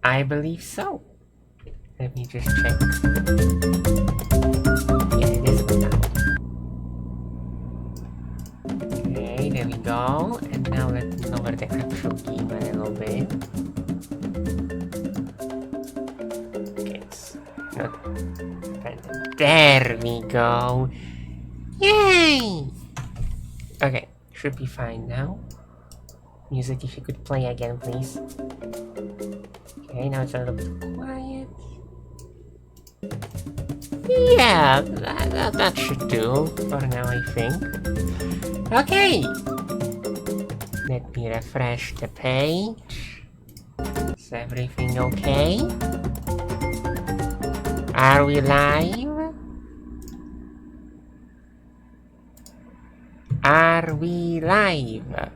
I believe so. Let me just check. Yeah, it is without. Okay, there we go. And now let's lower the actual game a little bit. Okay, it's not. There we go. Yay! Okay, should be fine now. Music, if you could play again, please. Okay, now it's a little bit quiet. Yeah, that should do for now, I think. Okay! Let me refresh the page. Is everything okay? Are we live? Are we live?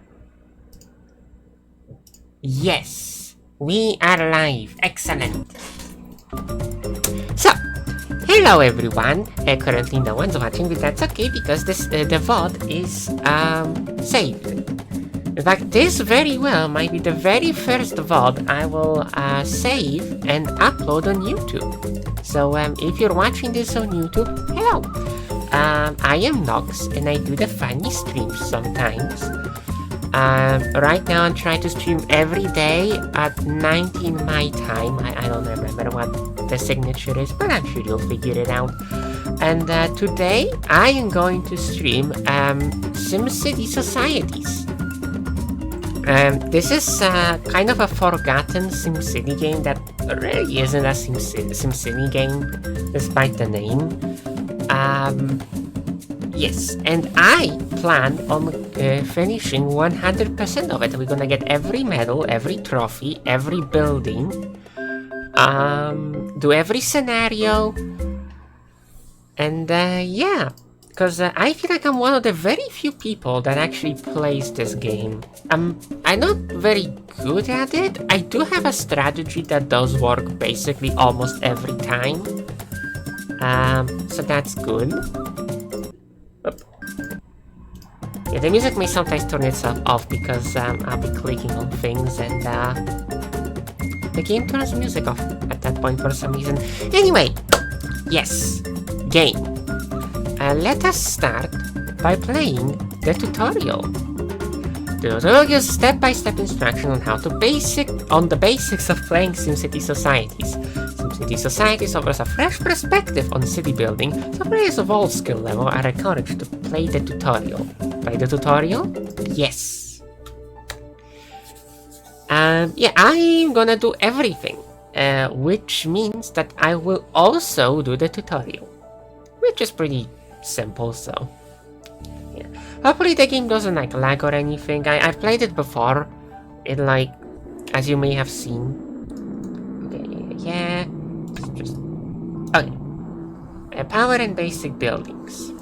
Yes, we are live. Excellent. So, hello everyone. Currently no one's watching, but that's okay because this the VOD is saved. In fact, this very well might be the very first VOD I will save and upload on YouTube. So if you're watching this on YouTube, hello. I am Nox and I do the funny streams sometimes. Right now I'm trying to stream every day at 19 my time. I don't remember what the signature is, but I'm sure you'll figure it out. And today I am going to stream SimCity Societies. This is kind of a forgotten SimCity game that really isn't a SimCity game, despite the name. Yes, and I plan on finishing 100% of it. We're gonna get every medal, every trophy, every building, do every scenario, and yeah, because I feel like I'm one of the very few people that actually plays this game. I'm not very good at it. I do have a strategy that does work basically almost every time, so that's good. Yeah, the music may sometimes turn itself off because I'll be clicking on things and the game turns music off at that point for some reason. Anyway, yes, game. Let us start by playing the tutorial. The tutorial gives step-by-step instruction on how to the basics of playing SimCity Societies. SimCity Societies offers a fresh perspective on city building, so players of all skill level are encouraged to play the tutorial. Play the tutorial? Yes. Yeah, I'm gonna do everything, which means that I will also do the tutorial, which is pretty simple, so yeah. Hopefully the game doesn't like lag or anything. I've played it before. It like, as you may have seen. Okay, yeah. Just okay. Power and basic buildings.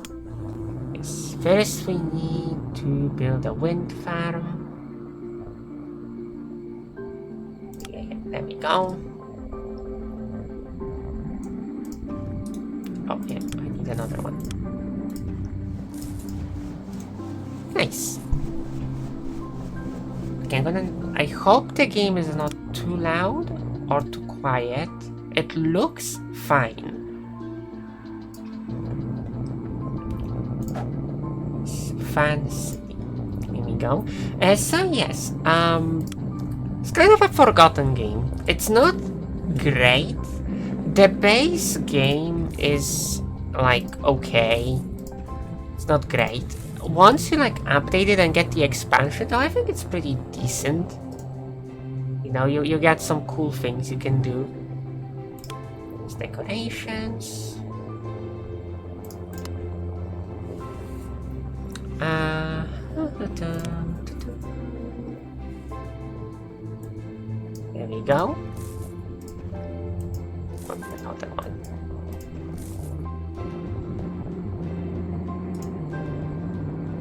Yes. First we need to build a wind farm. Yeah, there we go. Oh yeah, I need another one. Nice. Okay, I hope the game is not too loud or too quiet. It looks fine. Fancy. Here we go. So yes, it's kind of a forgotten game. It's not great. The base game is like okay. It's not great. Once you like update it and get the expansion, though, I think it's pretty decent. You know, you get some cool things you can do. There's decorations. There we go. Another one.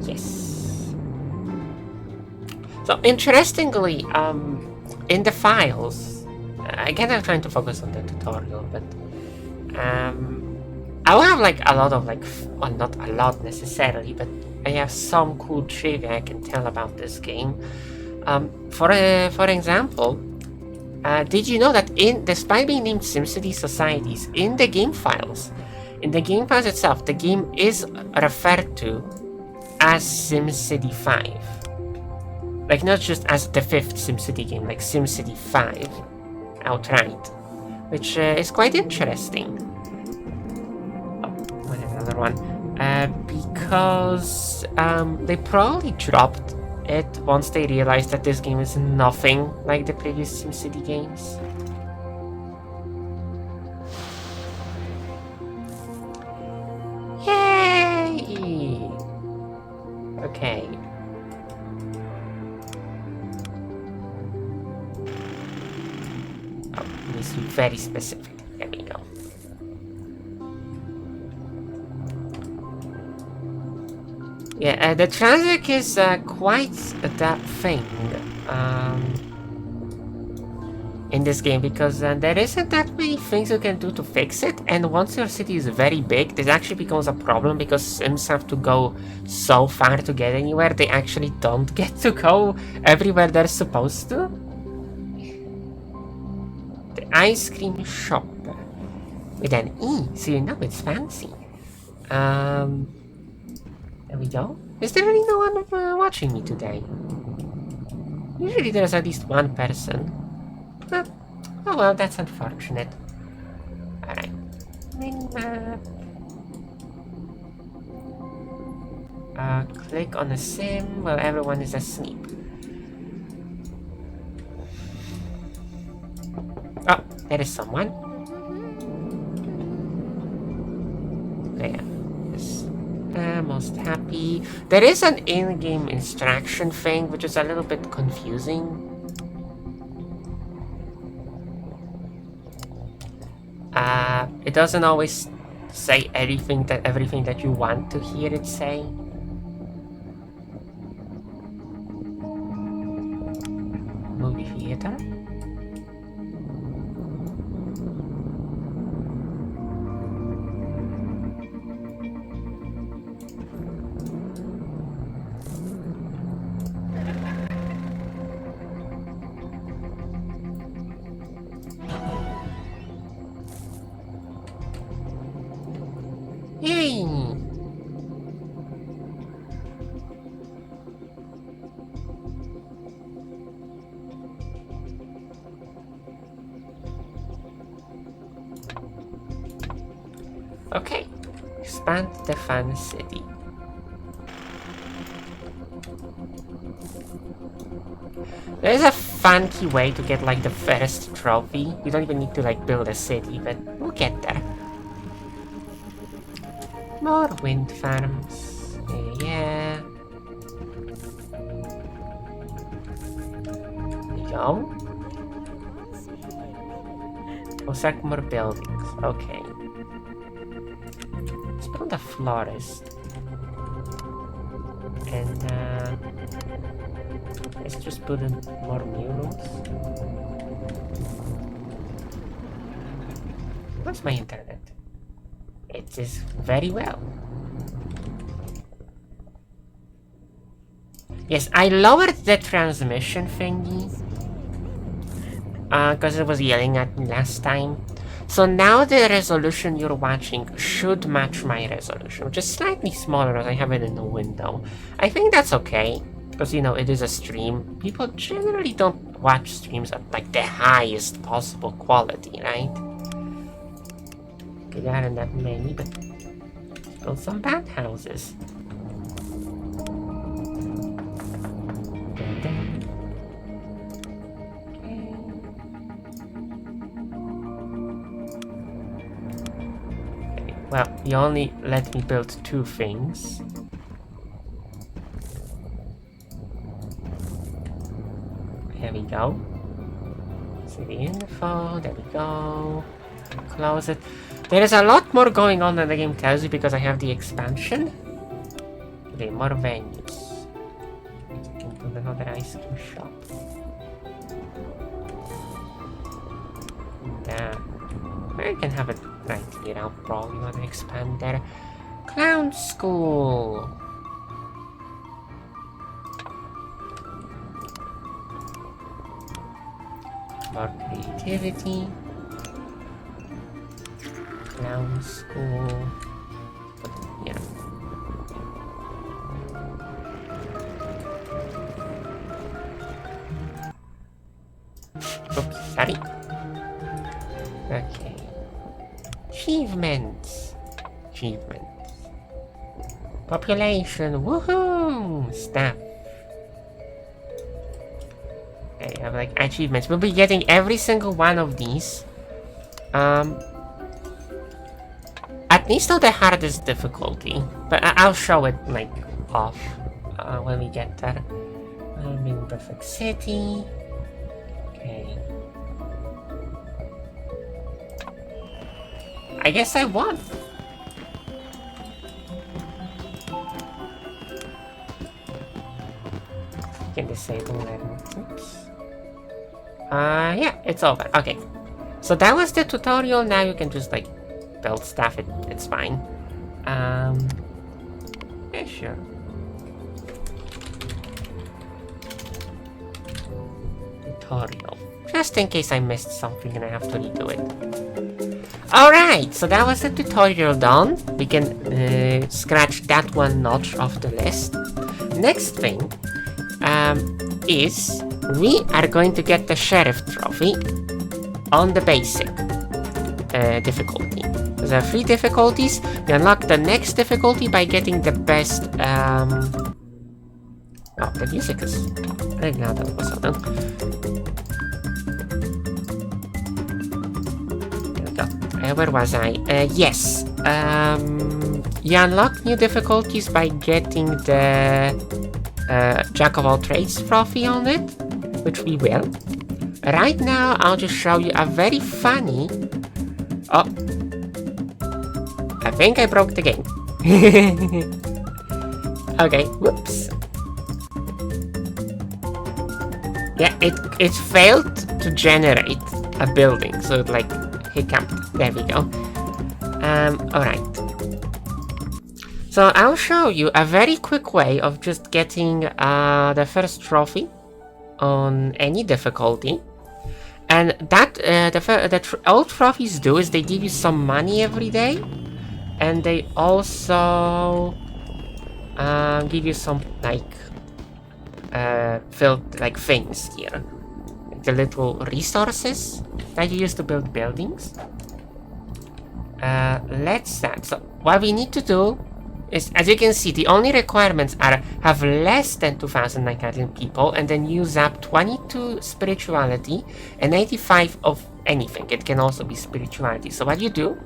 Yes. So interestingly, in the files, again I'm trying to focus on the tutorial, but I will have like a lot of well, not a lot necessarily, but I have some cool trivia I can tell about this game. For example, Did you know that despite being named SimCity Societies, in the game files itself, the game is referred to as SimCity 5. Like, not just as the 5th SimCity game, like SimCity 5 outright. Which is quite interesting. Oh, another one. Because they probably dropped it once they realized that this game is nothing like the previous SimCity games. Yay! Okay. Oh, it needs to be very specific. There we go. Yeah, the traffic is quite that thing in this game, because there isn't that many things you can do to fix it, and once your city is very big, this actually becomes a problem because Sims have to go so far to get anywhere, they actually don't get to go everywhere they're supposed to. The ice cream shop with an E, so you know it's fancy. There we go. Is there really no one watching me today? Usually there's at least one person. Oh well, that's unfortunate. Alright. Minimap. Click on a sim while everyone is asleep. Oh, there is someone. There. Yes. Most happy. There is an in-game instruction thing, which is a little bit confusing. It doesn't always say everything that you want to hear it say. Movie theater. Yay! Okay, expand the fun city. There's a funky way to get like the first trophy. You don't even need to like build a city, but we'll get there. More wind farms. Yeah. There we go. Construct more buildings. Okay. Let's build a florist. And let's just put in more murals. What's my internet? It is very well. Yes, I lowered the transmission thingy because it was yelling at me last time. So now the resolution you're watching should match my resolution, which is slightly smaller as I have it in the window. I think that's okay, because you know, it is a stream. People generally don't watch streams at like the highest possible quality, right? Okay, there aren't that many, but build some bathhouses. Well, you only let me build 2 things. There we go. See the info, there we go. Close it. There is a lot more going on than the game tells you because I have the expansion. Okay, more venues. I can build another ice cream shop. I can have it right here. I'll probably want to expand there. Clown school. for creativity. Clown school. Yeah. Oops, sorry. Okay. Achievements. Population. Woohoo! Staff. Okay, I have like achievements. We'll be getting every single one of these. At least on the hardest difficulty. But I'll show it like off when we get there. I'm in Perfect City. Okay. I guess I won. Can disable that. Oops. Yeah, it's over. Okay. So that was the tutorial. Now you can just like build stuff. It's fine. Yeah, sure. Tutorial. Just in case I missed something and I have to redo it. Alright, so that was the tutorial done. We can scratch that one notch off the list. Next thing is we are going to get the Sheriff Trophy on the basic difficulty. There are 3 difficulties. We unlock the next difficulty by getting the best... Oh, the music is really loud all of a sudden. Where was I? Yes. You unlock new difficulties by getting the Jack of all trades trophy on it, which we will. Right now, I'll just show you a very funny... Oh. I think I broke the game. Okay, whoops. Yeah, it failed to generate a building, so it like hiccuped. There we go. Alright. So I'll show you a very quick way of just getting the first trophy on any difficulty. And that all trophies do is they give you some money every day, and they also give you some like filled like things here, like the little resources that you use to build buildings. Let's start. So what we need to do is, as you can see, the only requirements are have less than 2,900 people and then use up 22 spirituality and 85 of anything. It can also be spirituality. So what you do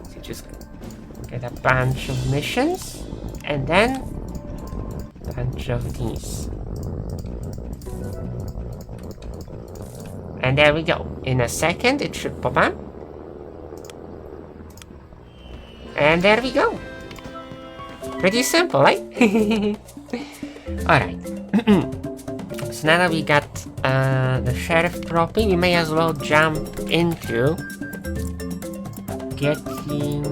is you just get a bunch of missions and then a bunch of these. And there we go. In a second it should pop up. And there we go. Pretty simple, eh? Alright. So now that we got the Sheriff Trophy, we may as well jump into getting...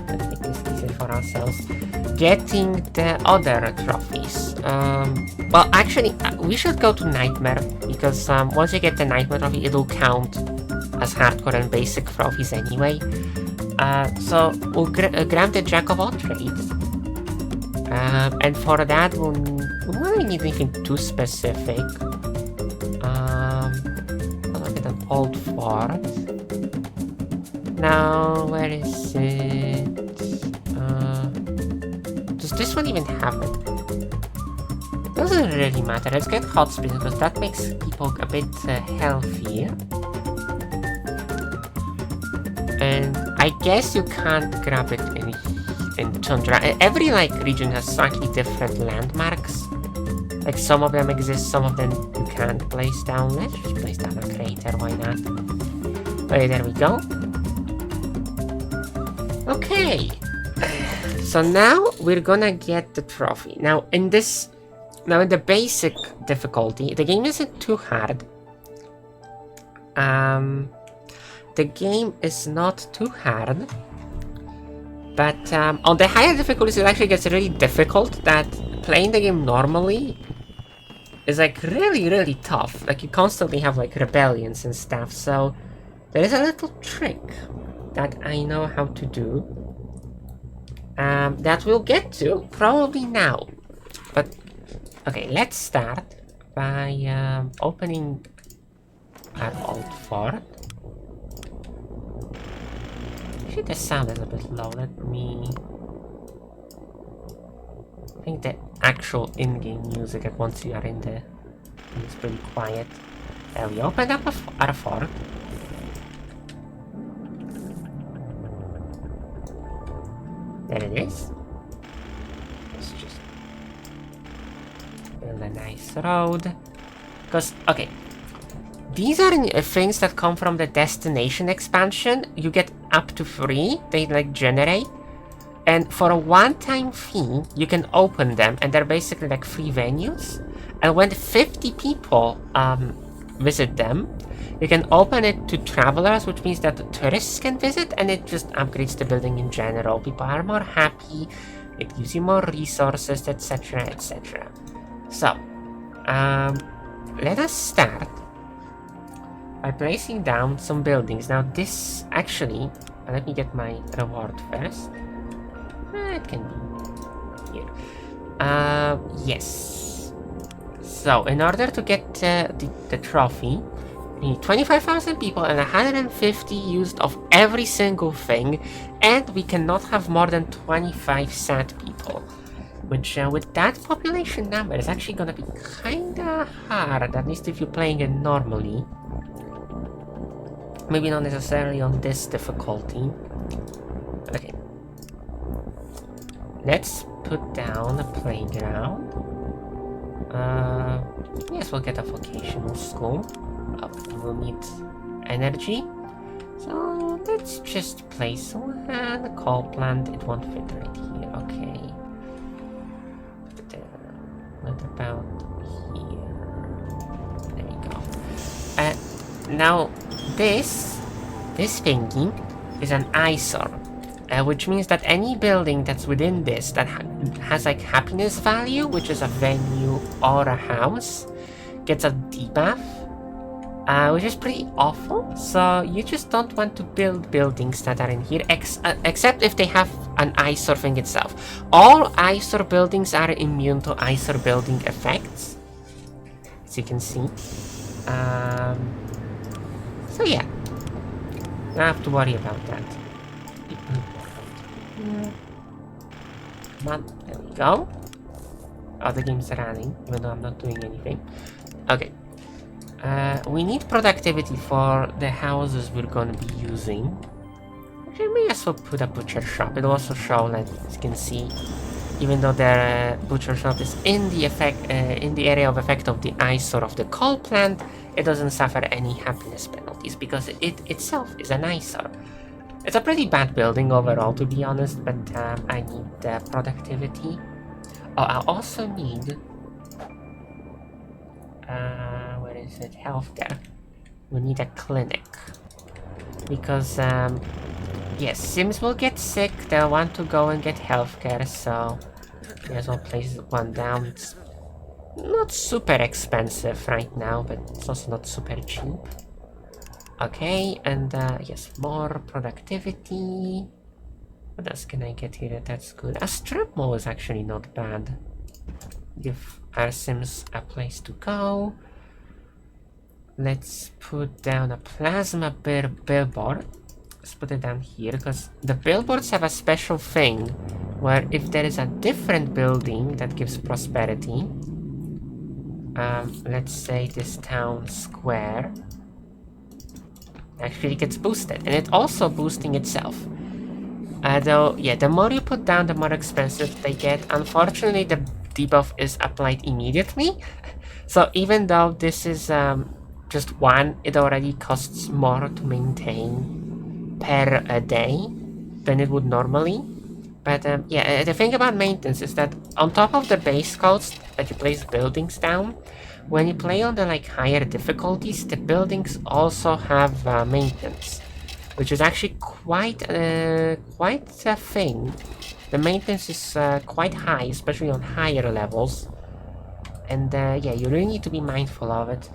let's make this easier for ourselves. Getting the other trophies. Well, actually, we should go to Nightmare, because once you get the Nightmare Trophy, it'll count as hardcore and basic trophies anyway. So we'll grab the Jack of all trades, and for that we'll not really need anything too specific. I'll get an old fort. Now, where is it? Does this one even have it? Doesn't really matter. Let's get hot springs because that makes people a bit healthier. And I guess you can't grab it in Tundra. Every like region has slightly different landmarks. Like some of them exist, some of them you can't place down. Let's just place down a crater, why not? Okay, there we go. Okay. So now we're gonna get the trophy. Now in the basic difficulty, the game isn't too hard. The game is not too hard, but on the higher difficulties it actually gets really difficult. That playing the game normally is like really tough. Like you constantly have like rebellions and stuff, so there is a little trick that I know how to do. That we'll get to probably now. But okay, let's start by opening our old fort. Actually, the sound is a bit low. Let me... I think the actual in-game music, like once you are in the... is pretty quiet. We opened up our fort. There it is. Let's just build a nice road. Because, okay, these are things that come from the destination expansion. You get up to 3, they like generate. And for a one-time fee, you can open them, and they're basically like free venues. And when 50 people visit them, you can open it to travelers, which means that tourists can visit, and it just upgrades the building in general. People are more happy, it gives you more resources, etc, etc. So, let us start by placing down some buildings. Now this, actually, let me get my reward first. It can be here. Yes. So, in order to get the trophy, we need 25,000 people and 150 used of every single thing, and we cannot have more than 25 sad people. Which, with that population number, is actually gonna be kinda hard, at least if you're playing it normally. Maybe not necessarily on this difficulty. Okay. Let's put down a playground. Yes, we'll get a vocational school. We'll need energy. So let's just place one. The coal plant, it won't fit right here. Okay. What about here? There we go. Now this thingy is an eyesore. Which means that any building that's within this that has like happiness value, which is a venue or a house, gets a debuff, which is pretty awful. So you just don't want to build buildings that are in here, except if they have an eyesore thing itself. All eyesore buildings are immune to eyesore building effects, as you can see. So yeah, don't have to worry about that. Come on, there we go. Oh, the game's running, even though I'm not doing anything. Okay. We need productivity for the houses we're gonna be using. Actually, I may as well put a butcher shop. It'll also show, like, as you can see, even though the butcher shop is in the area of effect of the eyesore of the coal plant, it doesn't suffer any happiness penalties because it itself is an eyesore. It's a pretty bad building overall, to be honest, but I need productivity. Oh, I also need... where is it? Healthcare. We need a clinic. Because, yes, Sims will get sick, they'll want to go and get healthcare, so... may as well place one down. It's not super expensive right now, but it's also not super cheap. Okay, and yes, more productivity. What else can I get here? That's good. A strip mall is actually not bad. Give our Sims a place to go. Let's put down a plasma billboard. Let's put it down here, because the billboards have a special thing where if there is a different building that gives prosperity, let's say this town square, actually gets boosted, and it's also boosting itself. Though, yeah, the more you put down, the more expensive they get. Unfortunately, the debuff is applied immediately. So even though this is just one, it already costs more to maintain per day than it would normally. But yeah, the thing about maintenance is that on top of the base cost that you place buildings down, when you play on the like higher difficulties, the buildings also have maintenance, which is actually quite a thing. The maintenance is quite high, especially on higher levels, And yeah, you really need to be mindful of it.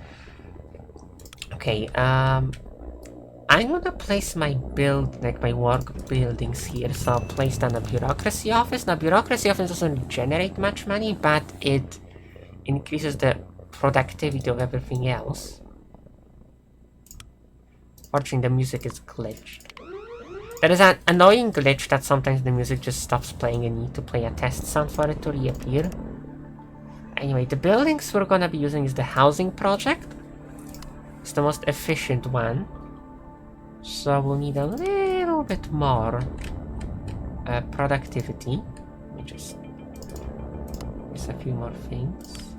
Okay, I'm gonna place my my work buildings here. So I'll place down a bureaucracy office. Now, bureaucracy office doesn't generate much money, but it increases the productivity of everything else. Fortunately, the music is glitched. There is an annoying glitch that sometimes the music just stops playing and you need to play a test sound for it to reappear. Anyway, the buildings we're gonna be using is the housing project. It's the most efficient one. So we'll need a little bit more productivity. Let me just a few more things.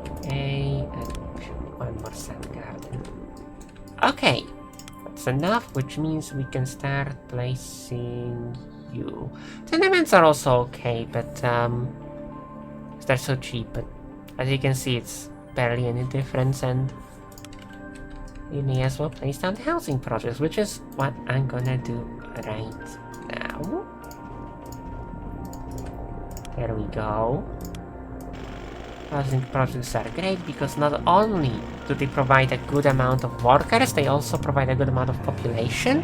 Okay, and one more sand garden. Okay, that's enough, which means we can start placing you. Tenements are also okay, but they're so cheap. But as you can see, it's barely any difference, and you may as well place down the housing projects, which is what I'm gonna do right now. There we go. Housing projects are great because not only do they provide a good amount of workers, they also provide a good amount of population.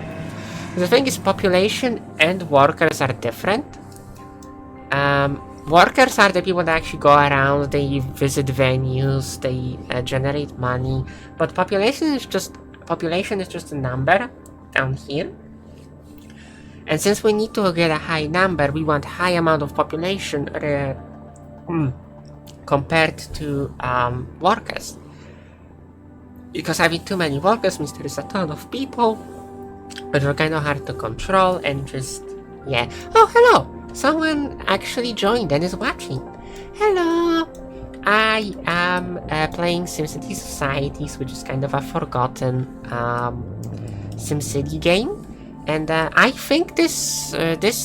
The thing is, population and workers are different. Workers are the people that actually go around, they visit venues, they generate money, but population is just a number down here. And since we need to get a high number, we want high amount of population compared to workers. Because having too many workers means there is a ton of people, but they're kind of hard to control and just, yeah. Oh, hello! Someone actually joined and is watching. Hello! I am playing SimCity Societies, which is kind of a forgotten SimCity game. And I think this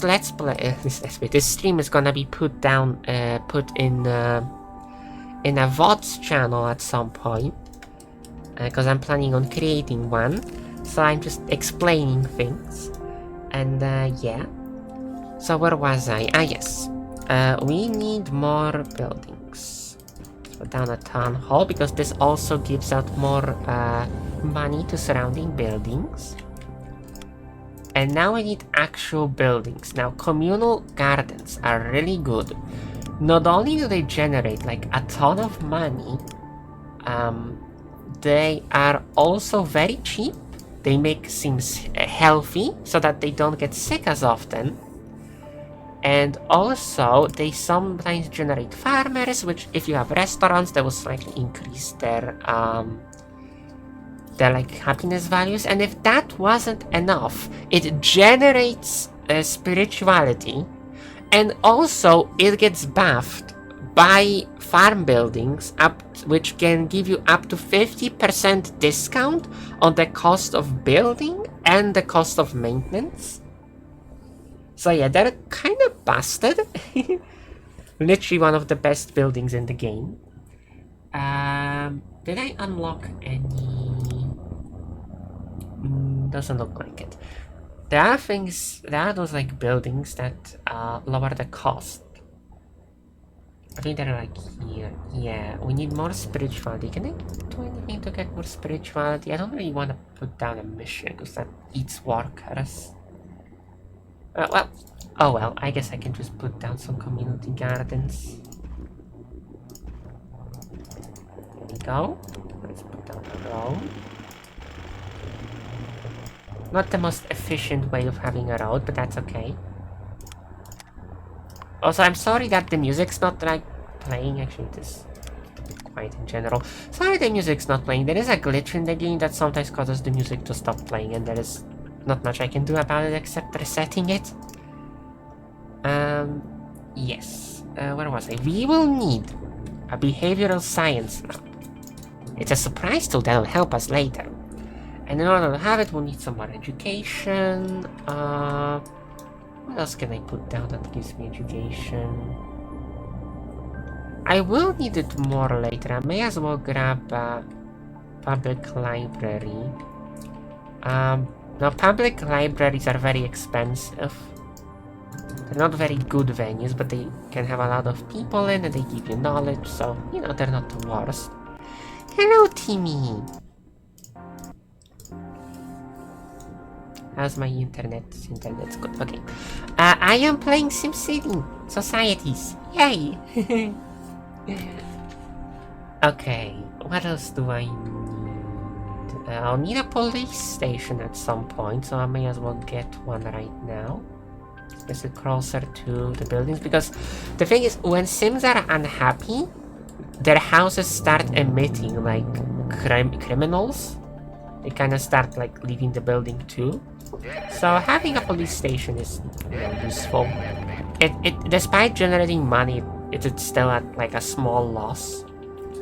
let's play, this stream is gonna be put in a VOD's channel at some point, because I'm planning on creating one. So I'm just explaining things, and yeah. So where was I? Ah, yes. We need more buildings. Let's put down a town hall because this also gives out more money to surrounding buildings. And now I need actual buildings. Now, communal gardens are really good. Not only do they generate like a ton of money, they are also very cheap. They make Sims healthy so that they don't get sick as often. And also, they sometimes generate farmers, which if you have restaurants, they will slightly increase their like happiness values. And if that wasn't enough, it generates spirituality, and also it gets buffed by farm buildings, which can give you up to 50% discount on the cost of building and the cost of maintenance. So yeah, they're kind of busted. Literally one of the best buildings in the game. Did I unlock any? Doesn't look like it. There are those like buildings that lower the cost. I think they're like here. Yeah, we need more spirituality. Can I do anything to get more spirituality? I don't really want to put down a mission because that eats workers. Well, I guess I can just put down some community gardens. There we go. Let's put down a road. Not the most efficient way of having a road, but that's okay. Also, I'm sorry that the music's not like playing. Actually, it is a bit quiet in general. Sorry the music's not playing. There is a glitch in the game that sometimes causes the music to stop playing, and there is not much I can do about it except resetting it. Yes. Where was I? We will need a behavioral science lab. It's a surprise tool that will help us later. And in order to have it, we'll need some more education. What else can I put down that gives me education? I will need it more later. I may as well grab a public library. Now, public libraries are very expensive. They're not very good venues, but they can have a lot of people in and they give you knowledge, so, you know, they're not the worst. Hello, Timmy! How's my internet? Internet's good. Okay. I am playing SimCity Societies. Yay! Okay, what else do I need? I'll need a police station at some point, so I may as well get one right now. Especially closer to the buildings, because the thing is, when Sims are unhappy, their houses start emitting, like, criminals. They kind of start, like, leaving the building too. So having a police station is, you know, useful. Despite generating money, it's still at, like, a small loss.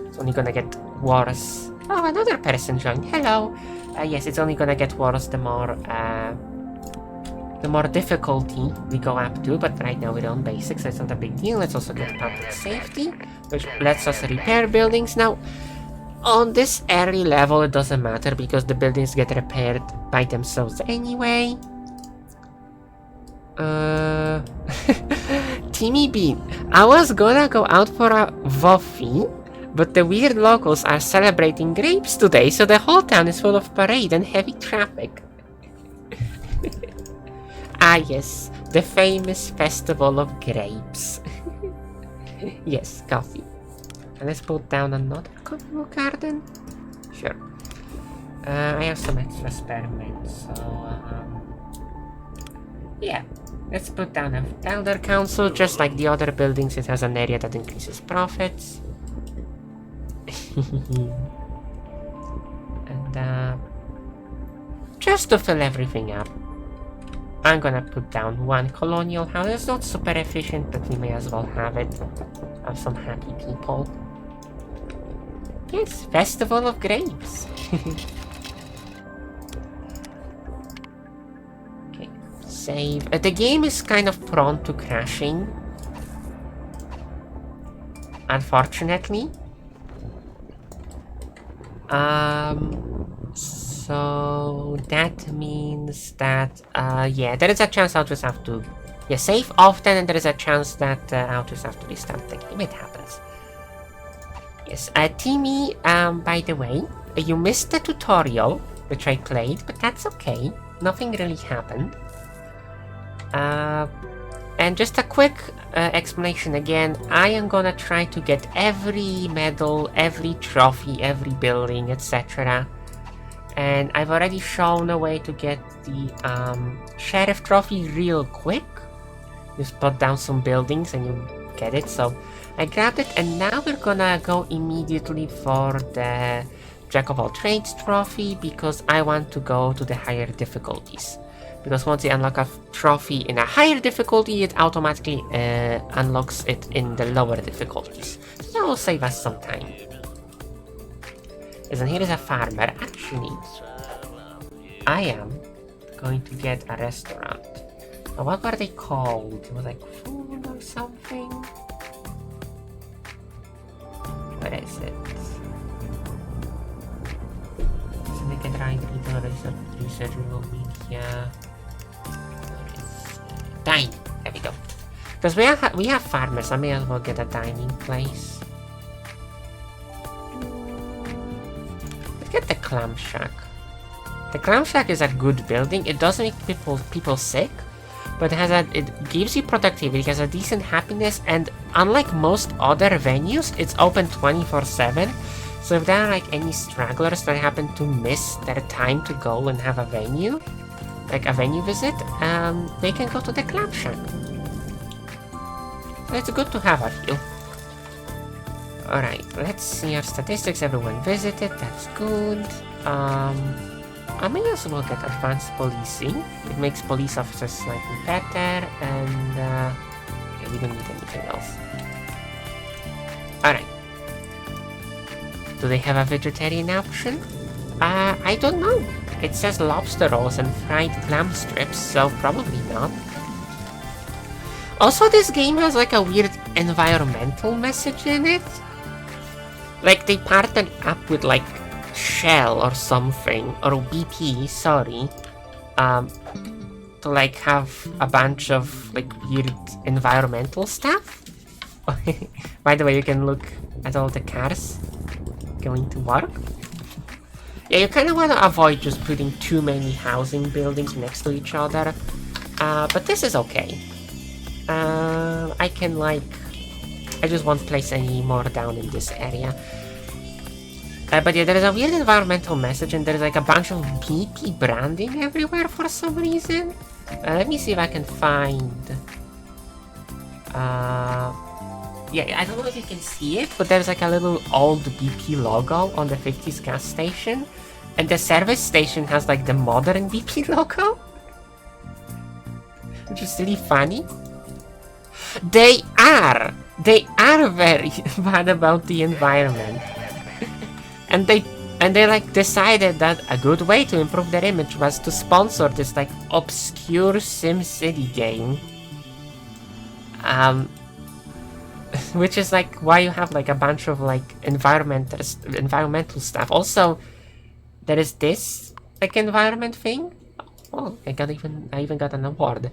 It's only gonna get worse. Oh, another person joined. Hello. Yes, it's only gonna get worse the more difficulty we go up to, but right now we're on basics, so it's not a big deal. Let's also get public safety, which lets us repair buildings. Now, on this early level, it doesn't matter because the buildings get repaired by themselves anyway. Timmy Bean, I was gonna go out for a Woffy, but the weird locals are celebrating grapes today, so the whole town is full of parade and heavy traffic. Ah yes, the famous festival of grapes. Yes, coffee. And let's put down another garden. Sure. I have some extra spare men, so yeah. Let's put down an elder council. Just like the other buildings, it has an area that increases profits. And just to fill everything up, I'm gonna put down one colonial house. It's not super efficient, but we may as well have it. Have some happy people. Yes, Festival of Grapes. Okay, save. The game is kind of prone to crashing, unfortunately. So that means that, yeah, there is a chance I'll just have to, yeah, save often, and there is a chance that I'll just have to restart the game. It happens. Yes, Timmy, by the way, you missed the tutorial, which I played, but that's okay. Nothing really happened. And just a quick explanation again, I am gonna try to get every medal, every trophy, every building, etc. And I've already shown a way to get the sheriff trophy real quick. Just put down some buildings and you get it. So I grabbed it, and now we're gonna go immediately for the Jack of all trades trophy, because I want to go to the higher difficulties. Because once you unlock a trophy in a higher difficulty, it automatically unlocks it in the lower difficulties. So that will save us some time. Yes, and here is a farmer. Actually, I am going to get a restaurant. Now, what were they called? It was like food or something? Where is it? Make it right, research, media. Dining. There we go. Because we have farmers, I may as well get a dining place. Let's get the clam shack. The clam shack is a good building. It doesn't make people sick, but it gives you productivity, it has a decent happiness, and unlike most other venues, it's open 24/7. So if there are like any stragglers that happen to miss their time to go and have a venue, like a venue visit, they can go to the clam shack. So it's good to have, I feel. Alright, let's see our statistics. Everyone visited, that's good. I may as well get advanced policing. It makes police officers slightly better, and yeah, we don't need anything else. Alright. Do they have a vegetarian option? I don't know. It says lobster rolls and fried clam strips, so probably not. Also, this game has like a weird environmental message in it. Like they partnered up with like Shell or something, or BP, sorry, to to like have a bunch of like weird environmental stuff. By the way, you can look at all the cars going to work. Yeah, you kind of want to avoid just putting too many housing buildings next to each other. But this is okay. I can like... I just won't place any more down in this area. But yeah, there is a weird environmental message and there's like a bunch of BP branding everywhere for some reason. Let me see if I can find... yeah, I don't know if you can see it, but there's like a little old BP logo on the 50s gas station. And the service station has like the modern BP logo. Which is really funny. They are very bad about the environment. And they like decided that a good way to improve their image was to sponsor this like obscure SimCity game. Which is like why you have like a bunch of like environmental stuff. Also, there is this like environment thing. Oh, I even got an award.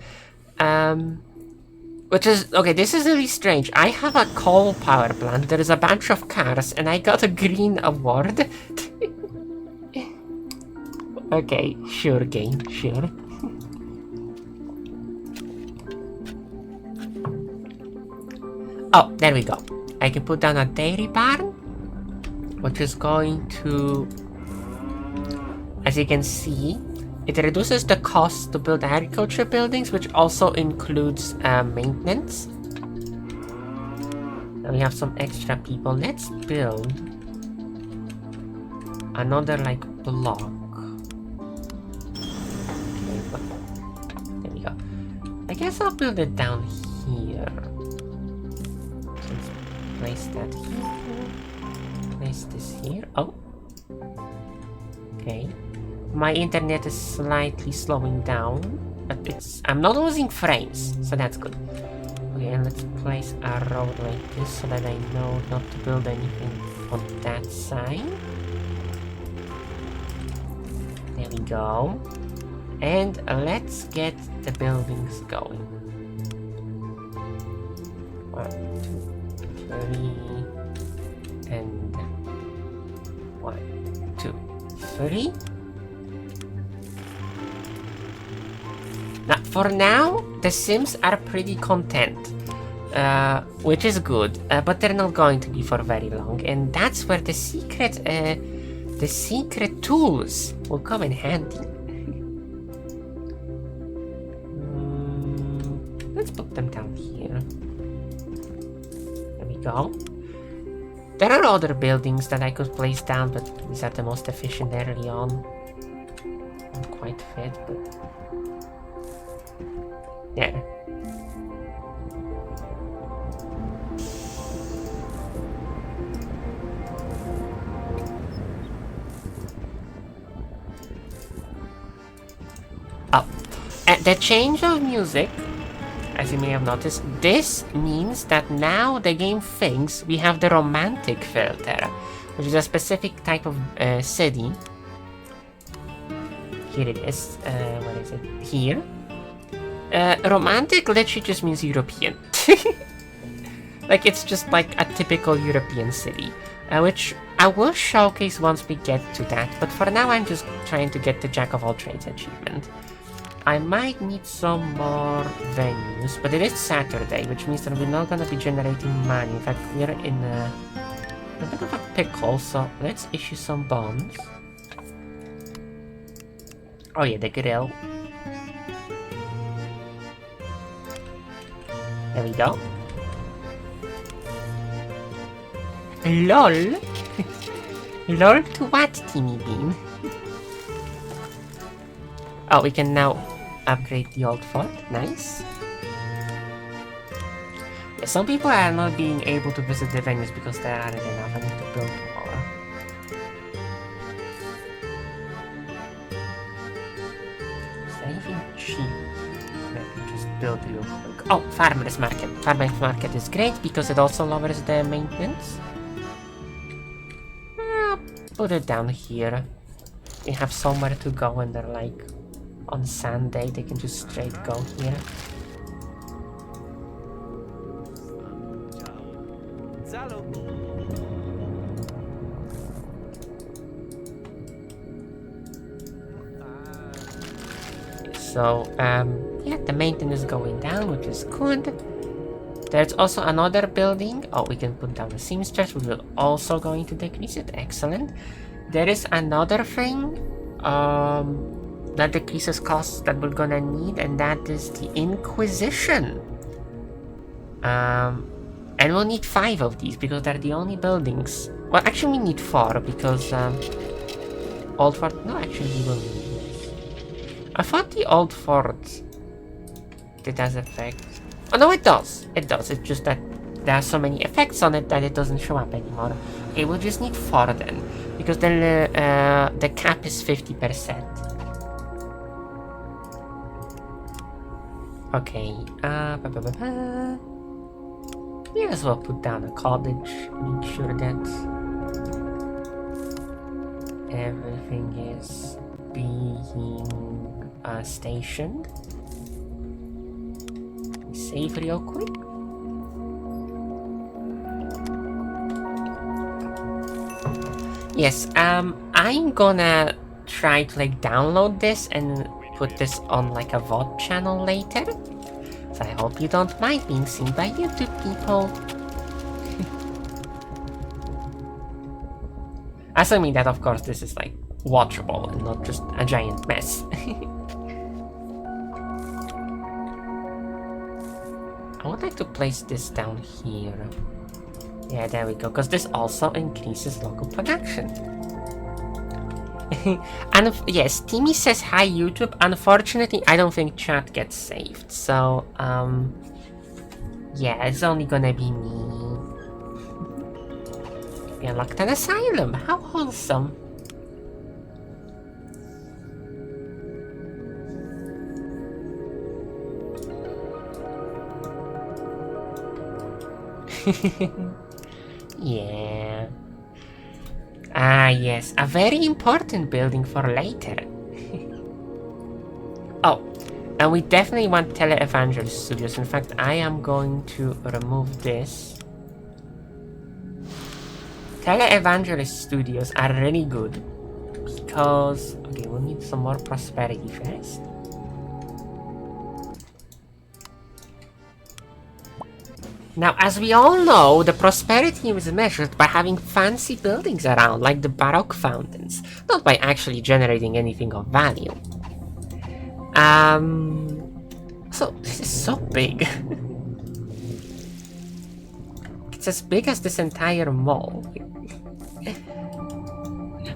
Which is, okay, this is really strange. I have a coal power plant, there is a bunch of cars, and I got a green award. Okay, sure game, sure. Oh, there we go. I can put down a dairy barn, which is going to, as you can see, it reduces the cost to build agriculture buildings, which also includes maintenance. Now we have some extra people. Let's build another like block. Okay, there we go. I guess I'll build it down here. Let's place that here. Place this here. Oh. Okay. My internet is slightly slowing down, but I'm not losing frames, so that's good. Okay, and let's place a road like this so that I know not to build anything on that side. There we go. And let's get the buildings going. 1, 2, 3, and 1, 2, 3. Now, for now, the Sims are pretty content, which is good, but they're not going to be for very long, and that's where the secret tools will come in handy. Let's put them down here. There we go. There are other buildings that I could place down, but these are the most efficient early on. Not quite fit, but... yeah. Oh, and the change of music, as you may have noticed, this means that now the game thinks we have the romantic filter, which is a specific type of city. Here it is. Where is it? Here. Romantic literally just means European. Like, it's just like a typical European city, which I will showcase once we get to that, but for now I'm just trying to get the Jack of all trades achievement. I might need some more venues, but it is Saturday, which means that we're not gonna be generating money. In fact, we're in a bit of a pickle, so let's issue some bonds. Oh yeah, the grill. There we go. LOL! LOL to what, Teeny Bean? Oh, we can now upgrade the old fort. Nice. Yeah, some people are not being able to visit the venues because there aren't enough. I need to build more. Is there anything cheap? Build real quick. Oh, farmers market. Farmers market is great because it also lowers the maintenance. Put it down here. We have somewhere to go and they're like on Sunday, they can just straight go here. So, yeah, the maintenance is going down, which is good. There's also another building. Oh, we can put down the seamstress, which will also going to decrease it. Excellent. There is another thing that decreases costs that we're gonna need, and that is the Inquisition. And we'll need 5 of these because they're the only buildings. Well, actually, we need 4 because Old Fort. No, actually, we will need this. I thought the Old Fort did has effect. Oh no, it does. It does. It's just that there are so many effects on it that it doesn't show up anymore. Okay, we'll just need 4 then, because then the cap is 50%. Okay. May as well put down a cottage. Make sure that everything is being stationed. Save real quick. Yes, I'm gonna try to like download this and put this on like a VOD channel later. So I hope you don't mind being seen by YouTube people. Assuming that of course this is like watchable and not just a giant mess. I would like to place this down here. Yeah, there we go, because this also increases local production. And yes, Timmy says hi YouTube. Unfortunately, I don't think chat gets saved. So, yeah, it's only gonna be me. We unlocked an asylum. How wholesome. Yeah. Ah, yes, a very important building for later. Oh, and we definitely want Televangelist Studios. In fact, I am going to remove this. Televangelist Studios are really good because... Okay, we'll need some more prosperity first. Now, as we all know, the prosperity is measured by having fancy buildings around, like the Baroque fountains, not by actually generating anything of value. So, this is so big. It's as big as this entire mall.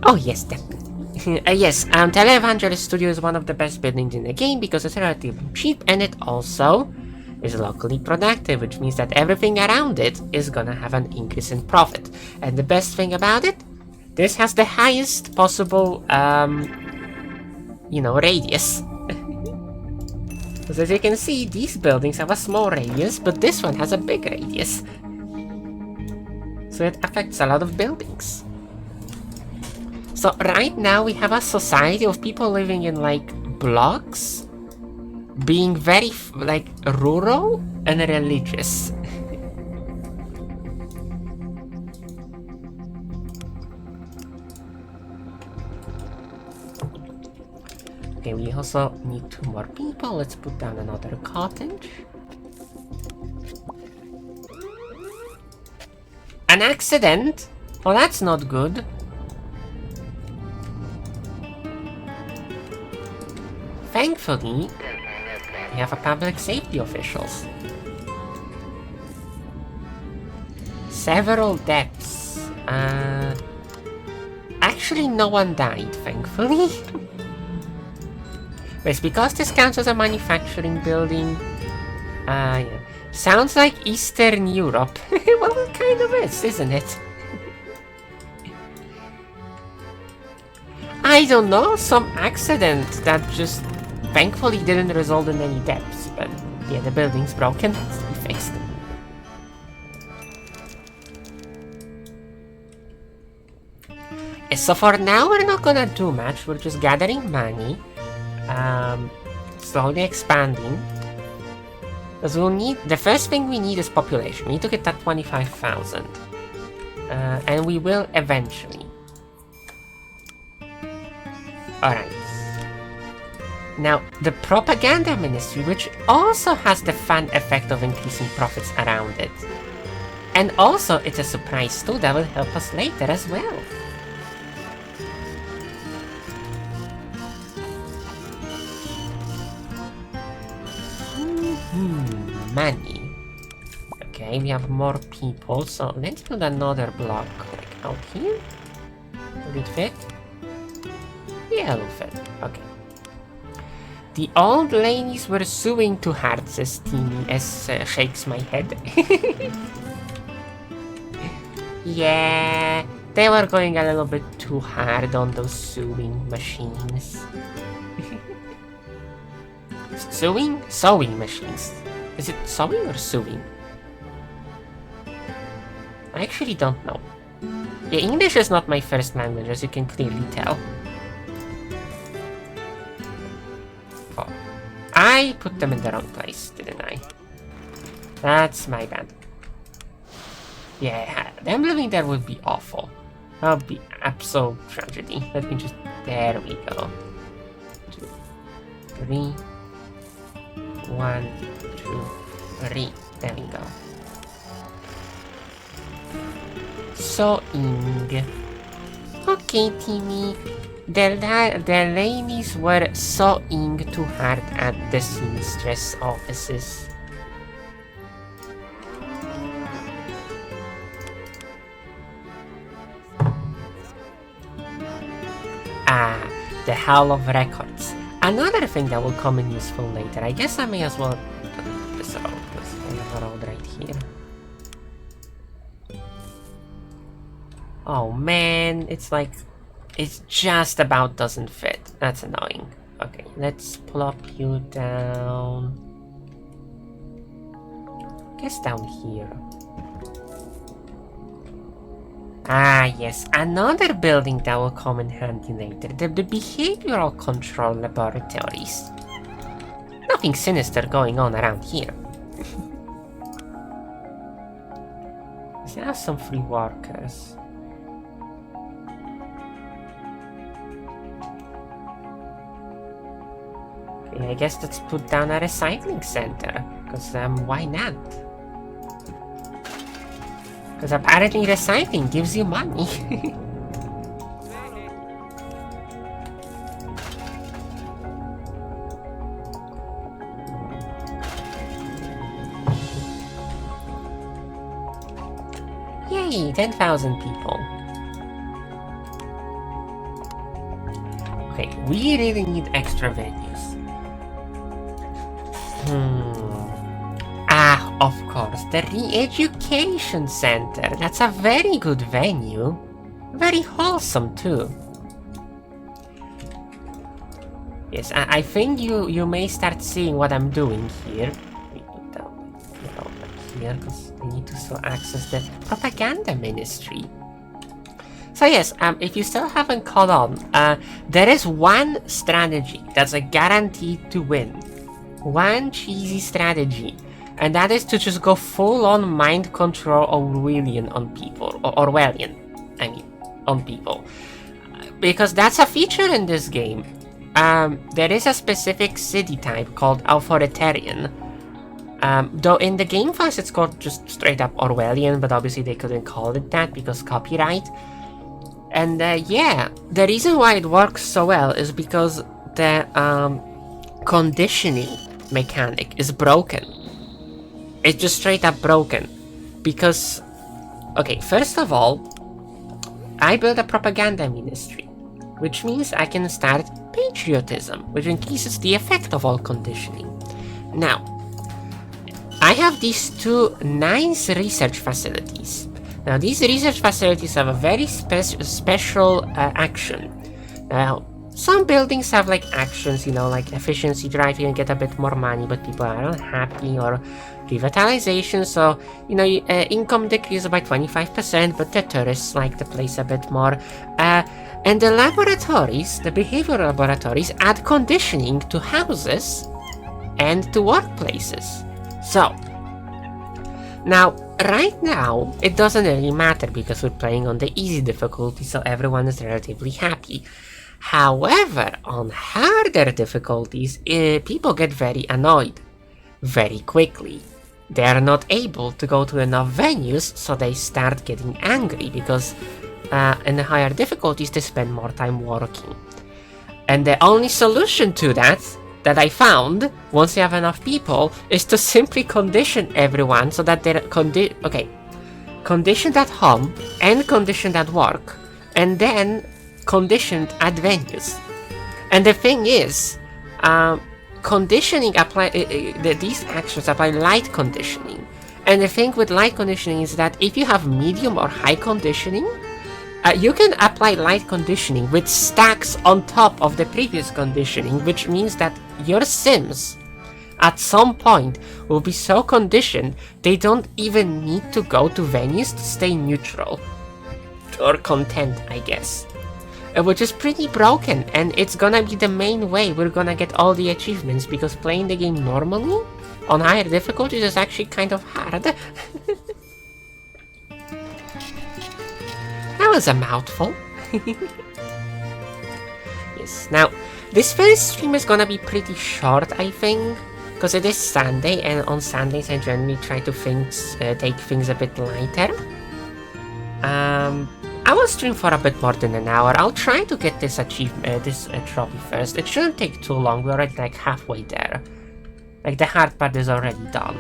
Oh, yes, definitely. Yes, Televangelist Studio is one of the best buildings in the game because it's relatively cheap, and it also is locally productive, which means that everything around it is gonna have an increase in profit. And the best thing about it, this has the highest possible, you know, radius. Because as you can see, these buildings have a small radius, but this one has a big radius. So it affects a lot of buildings. So right now we have a society of people living in like blocks, being very like rural and religious. Okay, we also need 2 more people. Let's put down another cottage. An accident? Well, that's not good. Thankfully, we have a public safety officials. Several deaths. Actually, no one died, thankfully. It's because this counts as a manufacturing building. Yeah. Sounds like Eastern Europe. Well, it kind of is, isn't it? I don't know, some accident that just thankfully didn't result in any deaths, but yeah, the building's broken, it's to be fixed. So for now, we're not gonna do much, we're just gathering money. slowly expanding. Because we'll need, the first thing we need is population. We need to get that 25,000. And we will eventually. Alright. Now, the propaganda ministry, which also has the fun effect of increasing profits around it. And also, it's a surprise too that will help us later as well. Money. Okay, we have more people, so let's build another block like out here. Will it fit? Yeah, it'll fit. Okay. The old ladies were suing too hard, says Teeny as shakes my head. Yeah, they were going a little bit too hard on those sewing machines. Sewing? Sewing machines. Is it sewing or sewing? I actually don't know. Yeah, English is not my first language, as you can clearly tell. Oh. I put them in the wrong place, didn't I? That's my bad. Yeah, them living there would be awful. That would be absolute tragedy. Let me just... There we go. 2, 3... 1, 2, 3. There we go. Sewing. Okay, Timmy. The ladies were sewing too hard at the seamstress offices. Ah, the Hall of Records. Another thing that will come in useful later. I guess I may as well put this road, because I have a road right here. Oh man, it's like, it just about doesn't fit. That's annoying. Okay, let's plop you down. I guess down here. Ah yes, another building that will come in handy later. The behavioral control laboratories. Nothing sinister going on around here. There are some free workers. Okay, I guess let's put down a recycling center. Because why not? Because apparently recycling gives you money. Yay, 10,000 people. Okay, we really need extra venues. Ah, of course, the Re-Education Center. That's a very good venue. Very wholesome, too. Yes, I think you may start seeing what I'm doing here. We put down here, because I need to still access the propaganda ministry. So yes, if you still haven't caught on, there is one strategy that's a guaranteed to win. One cheesy strategy. And that is to just go full-on mind control Orwellian on people. Or Orwellian, I mean, on people. Because that's a feature in this game. There is a specific city type called authoritarian. Though in the game files it's called just straight up Orwellian, but obviously they couldn't call it that because copyright. And yeah, the reason why it works so well is because the conditioning mechanic is broken. It's just straight up broken. Because, okay, first of all, I built a propaganda ministry, which means I can start patriotism, which increases the effect of all conditioning. Now, I have these two nice research facilities. Now, these research facilities have a very special action. Now, Some buildings have like actions, you know, like efficiency drive, you can get a bit more money, but people are unhappy, or revitalization, so, you know, income decreases by 25%, but the tourists like the place a bit more. And the laboratories, the behavioral laboratories, add conditioning to houses and to workplaces. So, now, right now, it doesn't really matter because we're playing on the easy difficulty, so everyone is relatively happy. However, on harder difficulties, people get very annoyed very quickly. They are not able to go to enough venues, so they start getting angry because in the higher difficulties they spend more time working. And the only solution to that I found, once you have enough people, is to simply condition everyone so that they're conditioned at home and conditioned at work, and then conditioned at venues. And the thing is, conditioning these actions apply light conditioning. And the thing with light conditioning is that if you have medium or high conditioning, you can apply light conditioning with stacks on top of the previous conditioning, which means that your Sims at some point will be so conditioned they don't even need to go to venues to stay neutral. Or content, I guess. Which is pretty broken, and it's gonna be the main way we're gonna get all the achievements, because playing the game normally on higher difficulties is actually kind of hard. That was a mouthful. Yes, now, this first stream is gonna be pretty short, I think, because it is Sunday, and on Sundays I generally try to take things a bit lighter. I will stream for a bit more than an hour. I'll try to get this trophy first. It shouldn't take too long. We're already like halfway there. Like the hard part is already done.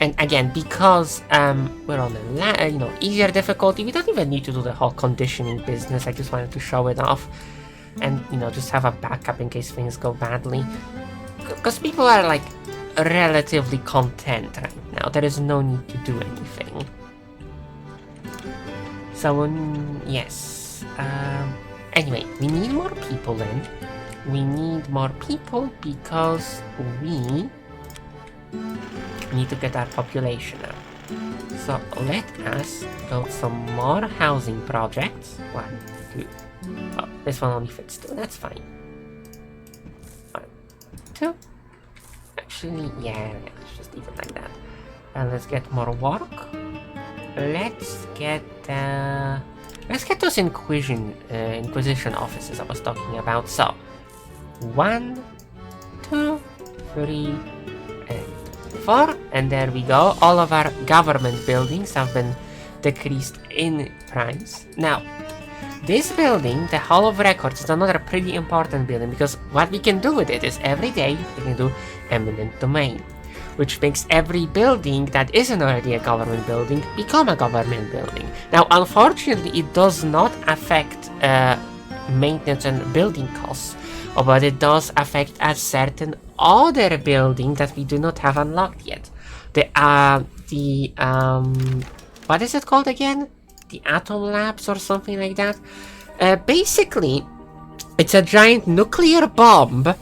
And again, because we're on a easier difficulty, we don't even need to do the whole conditioning business. I just wanted to show it off, and just have a backup in case things go badly. Because people are like relatively content right now. There is no need to do anything. So, yes. Anyway, we need more people then. We need more people because we need to get our population up. So, let us build some more housing projects. 1, 2. Oh, this one only fits 2. That's fine. 1, 2. Actually, yeah, let's just leave it like that. And let's get more work. Let's get those Inquisition offices I was talking about. So, 1, 2, 3, and 4, and there we go. All of our government buildings have been decreased in price. Now, this building, the Hall of Records, is another pretty important building, because what we can do with it is every day we can do eminent domain, which makes every building that isn't already a government building become a government building. Now, unfortunately, it does not affect maintenance and building costs, but it does affect a certain other building that we do not have unlocked yet. What is it called again? The Atom Labs or something like that? Basically, it's a giant nuclear bomb.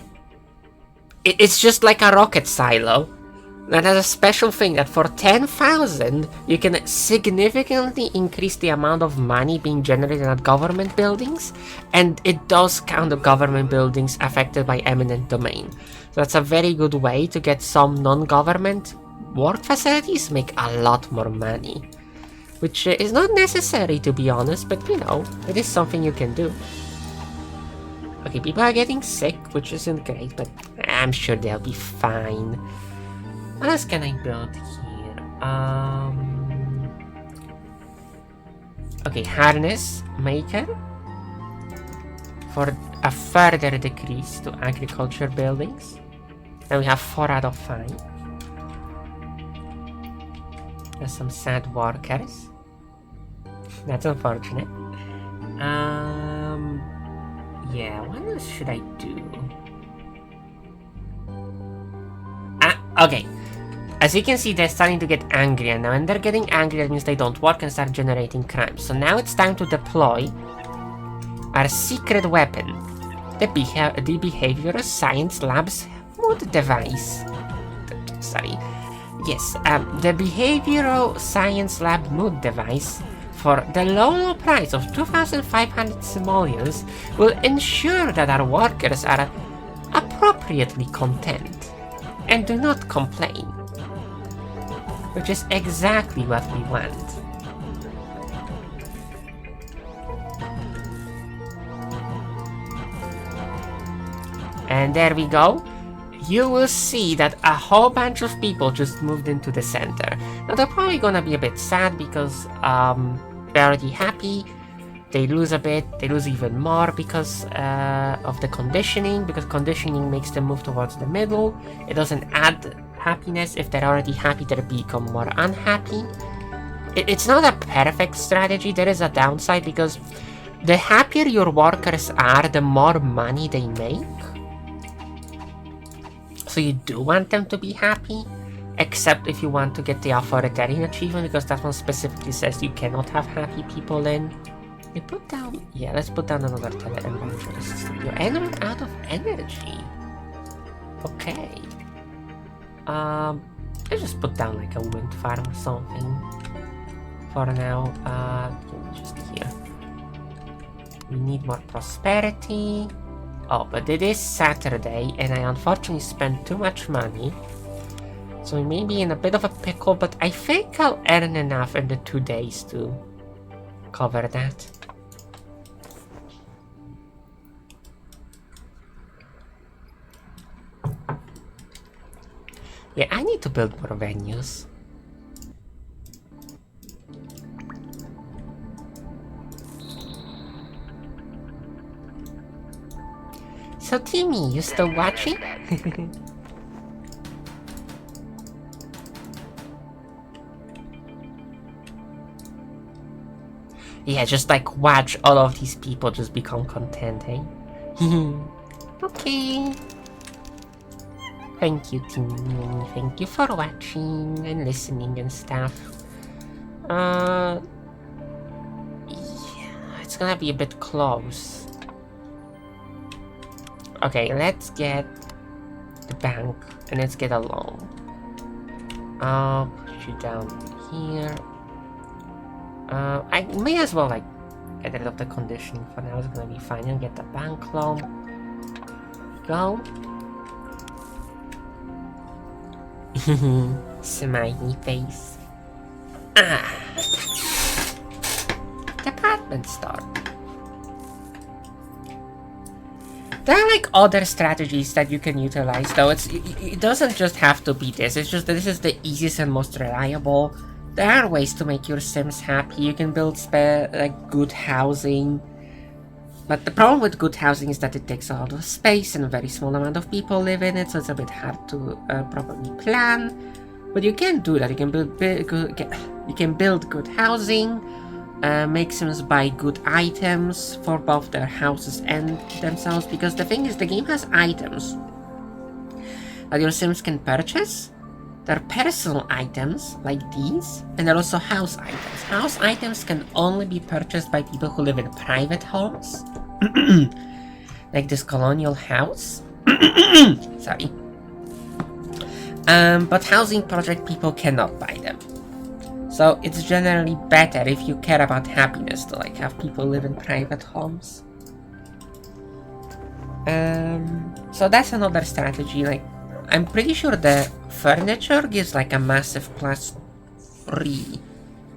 It's just like a rocket silo. That has a special thing that for 10,000 you can significantly increase the amount of money being generated at government buildings, and it does count the government buildings affected by eminent domain. So that's a very good way to get some non-government work facilities make a lot more money. Which is not necessary, to be honest, but it is something you can do. Okay, people are getting sick, which isn't great, but I'm sure they'll be fine. What else can I build here? Okay, harness maker for a further decrease to agriculture buildings. And we have 4 out of 5. There's some sad workers. That's unfortunate. Yeah, what else should I do? Okay. As you can see, they're starting to get angry, and when they're getting angry, that means they don't work and start generating crime. So now it's time to deploy our secret weapon, the Behavioral Science Lab's mood device. Sorry. Yes, the Behavioral Science Lab mood device for the low price of 2,500 simoleons will ensure that our workers are appropriately content and do not complain, which is exactly what we want. And there we go. You will see that a whole bunch of people just moved into the center. Now they're probably gonna be a bit sad because they're already happy. They lose a bit, they lose even more because of the conditioning, because conditioning makes them move towards the middle. It doesn't add happiness. If they're already happy, they become more unhappy. It's not a perfect strategy. There is a downside because the happier your workers are, the more money they make. So you do want them to be happy, except if you want to get the authoritarian achievement, because that one specifically says you cannot have happy people in. We put down, yeah, let's put down another tele-evangelist studio. And we're out of energy. Okay. Let's just put down like a wind farm or something for now. Just here. We need more prosperity. Oh, but it is Saturday, and I unfortunately spent too much money. So we may be in a bit of a pickle, but I think I'll earn enough in the 2 days to cover that. Yeah, I need to build more venues. So Timmy, you still watching? Yeah, just like watch all of these people just become content, eh? Okay. Thank you, Timmy. Thank you for watching and listening and stuff. Yeah, it's gonna be a bit close. Okay, let's get the bank and let's get a loan. I'll put you down here. I may as well like get rid of the conditioning for now. It's gonna be fine. And get the bank loan. Go. Smiley face. Ah. Department store. There are like other strategies that you can utilize, though. It doesn't just have to be this. It's just that this is the easiest and most reliable. There are ways to make your Sims happy. You can build like good housing, but the problem with good housing is that it takes a lot of space and a very small amount of people live in it, so it's a bit hard to properly plan. But you can do that. You can build good housing. Make Sims buy good items for both their houses and themselves, because the thing is, the game has items that your Sims can purchase. They're personal items like these, and they're also house items. House items can only be purchased by people who live in private homes, like this colonial house. Sorry. But housing project people cannot buy them. So it's generally better if you care about happiness to like have people live in private homes. So that's another strategy. Like, I'm pretty sure the furniture gives like a massive +3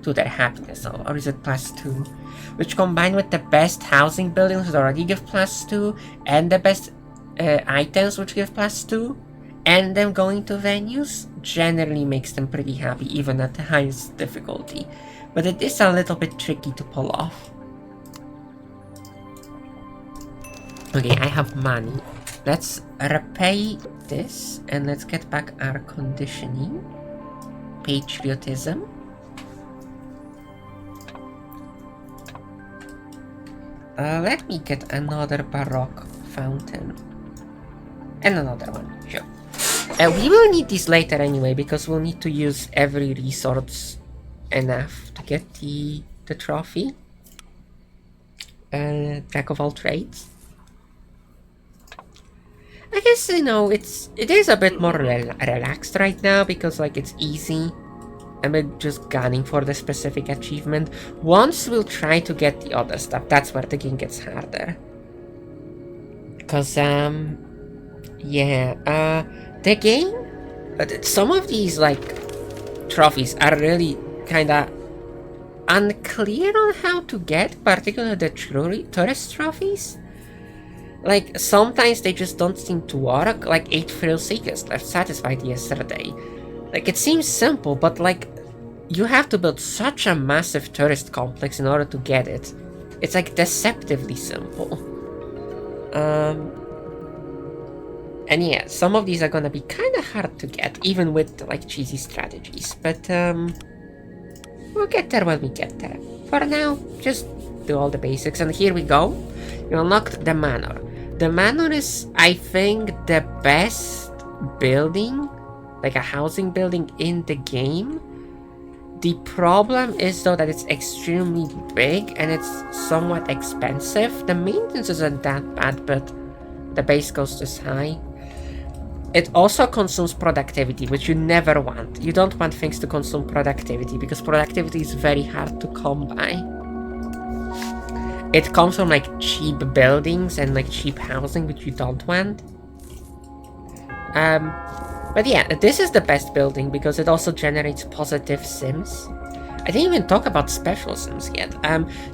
to their happiness, or is it +2? Which combined with the best housing buildings that already give +2, and the best items which give +2, and them going to venues, generally makes them pretty happy, even at the highest difficulty. But it is a little bit tricky to pull off. Okay, I have money. Let's repay this, and let's get back our conditioning. Patriotism. Let me get another Baroque fountain. And another one, sure. We will need these later anyway, because we'll need to use every resource enough to get the trophy. jack of all trades. I guess, you know, it is a bit more relaxed right now because, like, it's easy. I'm just gunning for the specific achievement. Once we'll try to get the other stuff, that's where the game gets harder. Because, yeah, the game, some of these, like, trophies are really kinda unclear on how to get, particularly the tourist trophies. Like, sometimes they just don't seem to work, like 8 thrill seekers left satisfied yesterday. Like, it seems simple, but like, you have to build such a massive tourist complex in order to get it. It's like deceptively simple. And yeah, some of these are gonna be kinda hard to get, even with like cheesy strategies, but we'll get there when we get there. For now, just do all the basics, and here we go. You unlocked the manor. The manor is, I think, the best building, like a housing building in the game. The problem is though that it's extremely big and it's somewhat expensive. The maintenance isn't that bad, but the base cost is high. It also consumes productivity, which you never want. You don't want things to consume productivity because productivity is very hard to come by. It comes from like cheap buildings and like cheap housing, which you don't want. But yeah, this is the best building because it also generates positive sims. I didn't even talk about special sims yet.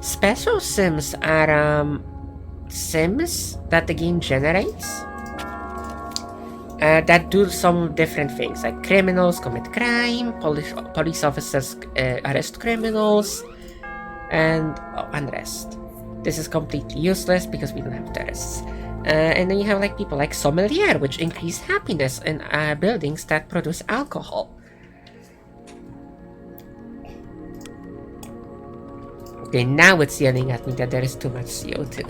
Special sims are sims that the game generates that do some different things, like criminals commit crime, police officers arrest criminals, and unrest. This is completely useless because we don't have terrorists. And then you have like people like sommelier, which increase happiness in buildings that produce alcohol. Okay, now it's yelling at me that there is too much CO2.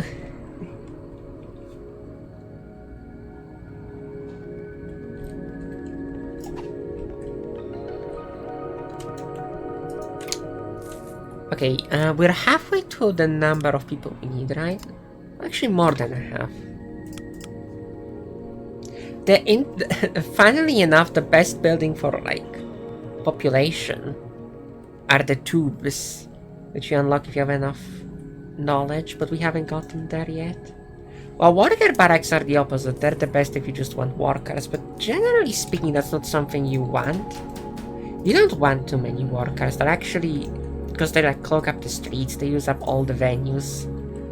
Okay, we're halfway to the number of people we need, right? Actually, more than half. Funnily enough, the best building for, like, population are the tubes, which you unlock if you have enough knowledge, but we haven't gotten there yet. Well, worker barracks are the opposite. They're the best if you just want workers, but generally speaking, that's not something you want. You don't want too many workers. They're actually, because they like clog up the streets, they use up all the venues.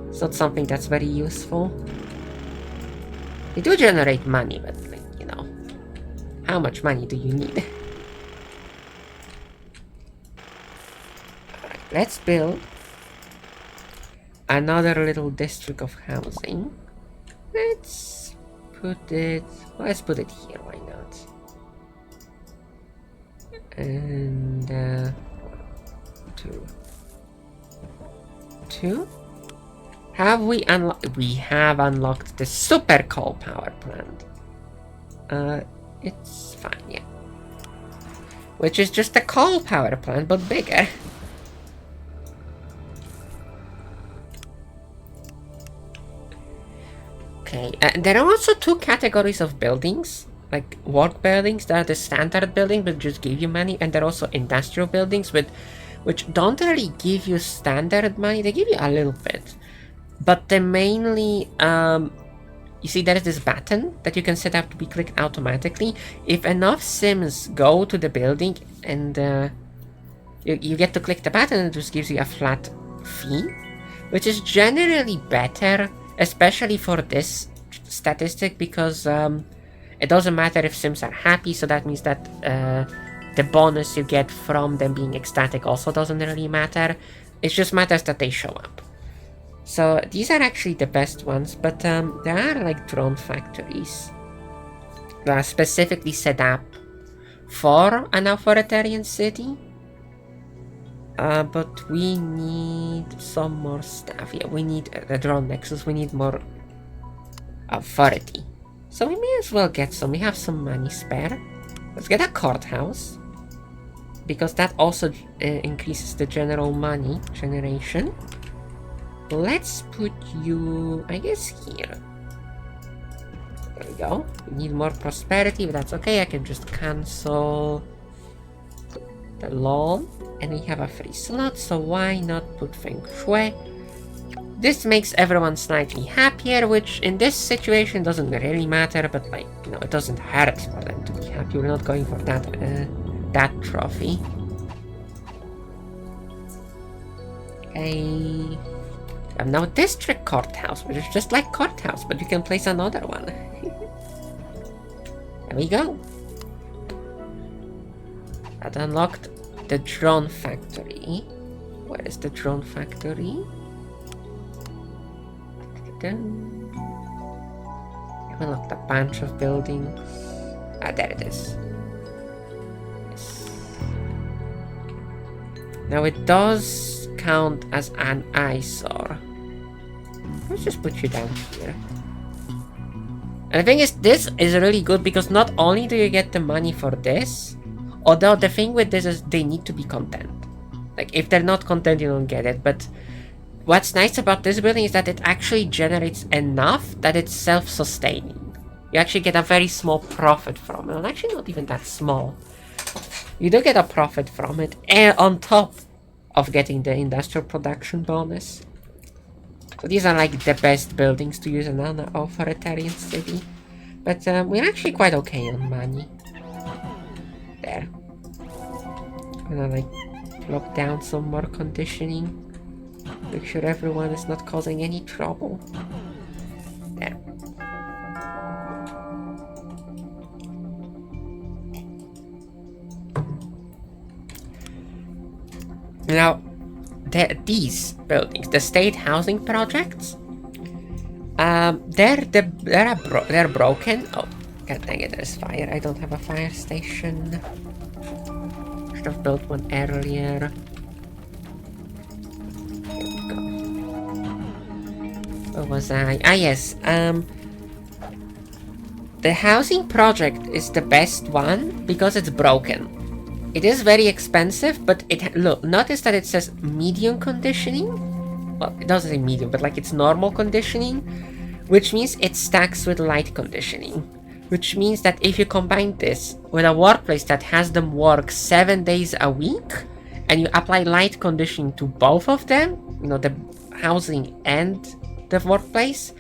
It's not something that's very useful. They do generate money, but like, you know, how much money do you need? Alright, let's build another little district of housing. Let's put it here, why not? And 2. Have we unlocked? We have unlocked the super coal power plant. It's fine, yeah. Which is just a coal power plant, but bigger. Okay, there are also 2 categories of buildings. Like work buildings, that are the standard building, but just give you money, and there are also industrial buildings which don't really give you standard money. They give you a little bit. But they mainly, you see there is this button that you can set up to be clicked automatically. If enough sims go to the building and you get to click the button, it just gives you a flat fee, which is generally better, especially for this statistic, because it doesn't matter if sims are happy, so that means that the bonus you get from them being ecstatic also doesn't really matter. It just matters that they show up. So these are actually the best ones, but there are like drone factories that are specifically set up for an authoritarian city. But we need some more stuff. Yeah, we need the drone nexus. We need more authority. So we may as well get some. We have some money spare. Let's get a courthouse, because that also increases the general money generation. let's put you, I guess, here. There we go. We need more prosperity, but that's okay. I can just cancel the loan. And we have a free slot, so why not put Feng Shui? This makes everyone slightly happier, which in this situation doesn't really matter, but like, you know, it doesn't hurt for them to be happy. We're not going for that trophy. Okay. And now district courthouse, which is just like courthouse, but you can place another one. There we go. That unlocked the drone factory. Where is the drone factory? Unlocked a bunch of buildings. Ah, there it is. Yes. Now it does count as an eyesore. Let's just put you down here. And the thing is, this is really good because not only do you get the money for this, although the thing with this is they need to be content. Like, if they're not content, you don't get it, but what's nice about this building is that it actually generates enough that it's self-sustaining. You actually get a very small profit from it. Well, actually not even that small. You do get a profit from it, and on top of getting the industrial production bonus. So these are like the best buildings to use in an authoritarian city. But we're actually quite okay on money. There. Gonna like lock down some more conditioning. Make sure everyone is not causing any trouble. There. Now, these buildings, the state housing projects, they're broken. Oh, god dang it! There's fire. I don't have a fire station. Should have built one earlier. Where was I? Ah, yes. The housing project is the best one because it's broken. It is very expensive, but look, notice that it says medium conditioning. Well, it doesn't say medium, but like it's normal conditioning, which means it stacks with light conditioning. Which means that if you combine this with a workplace that has them work 7 days a week, and you apply light conditioning to both of them, you know, the housing and the workplace,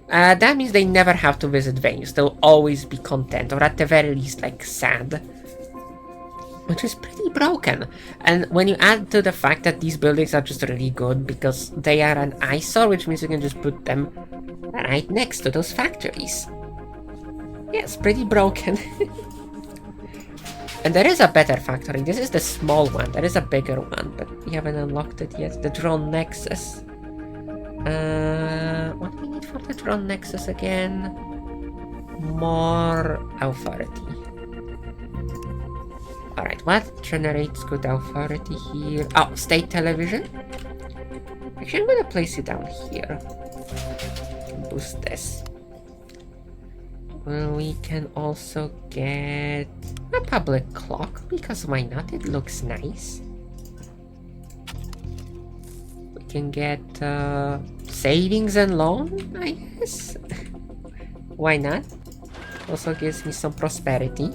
that means they never have to visit venues. They'll always be content, or at the very least, like, sad. Which is pretty broken. And when you add to the fact that these buildings are just really good because they are an eyesore, which means you can just put them right next to those factories. Yeah, it's pretty broken. And there is a better factory. This is the small one. There is a bigger one, but we haven't unlocked it yet. The drone nexus. What do we need for the drone nexus again? More authority. Alright, what generates good authority here? Oh, state television. Actually, I'm gonna place it down here. Boost this. Well, we can also get a public clock, because why not? It looks nice. We can get savings and loan, I guess. Why not? Also gives me some prosperity.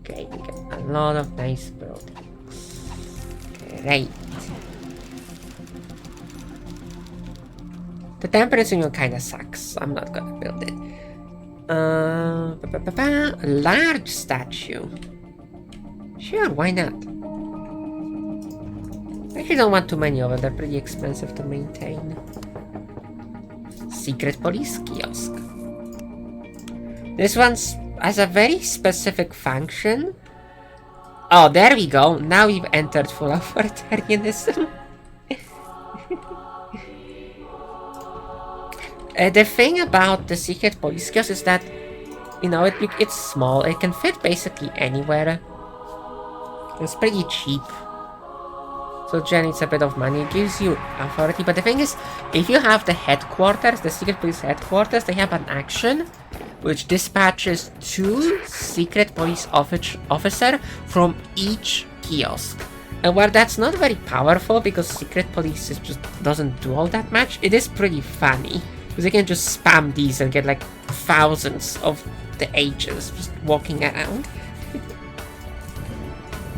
Okay, we get a lot of nice buildings. Great. The temperature kinda sucks. I'm not gonna build it. A large statue. Sure, why not? I actually don't want too many of them. They're pretty expensive to maintain. Secret police kiosk. This one has a very specific function. Oh, there we go. Now we've entered full authoritarianism. The thing about the secret police kiosk is that, you know, it's small. It can fit basically anywhere. It's pretty cheap. So it generates a bit of money. It gives you authority. But the thing is, if you have the headquarters, the secret police headquarters, they have an action which dispatches 2 secret police officer from each kiosk. Well, that's not very powerful because Secret Police just doesn't do all that much. It is pretty funny because you can just spam these and get like thousands of the agents just walking around.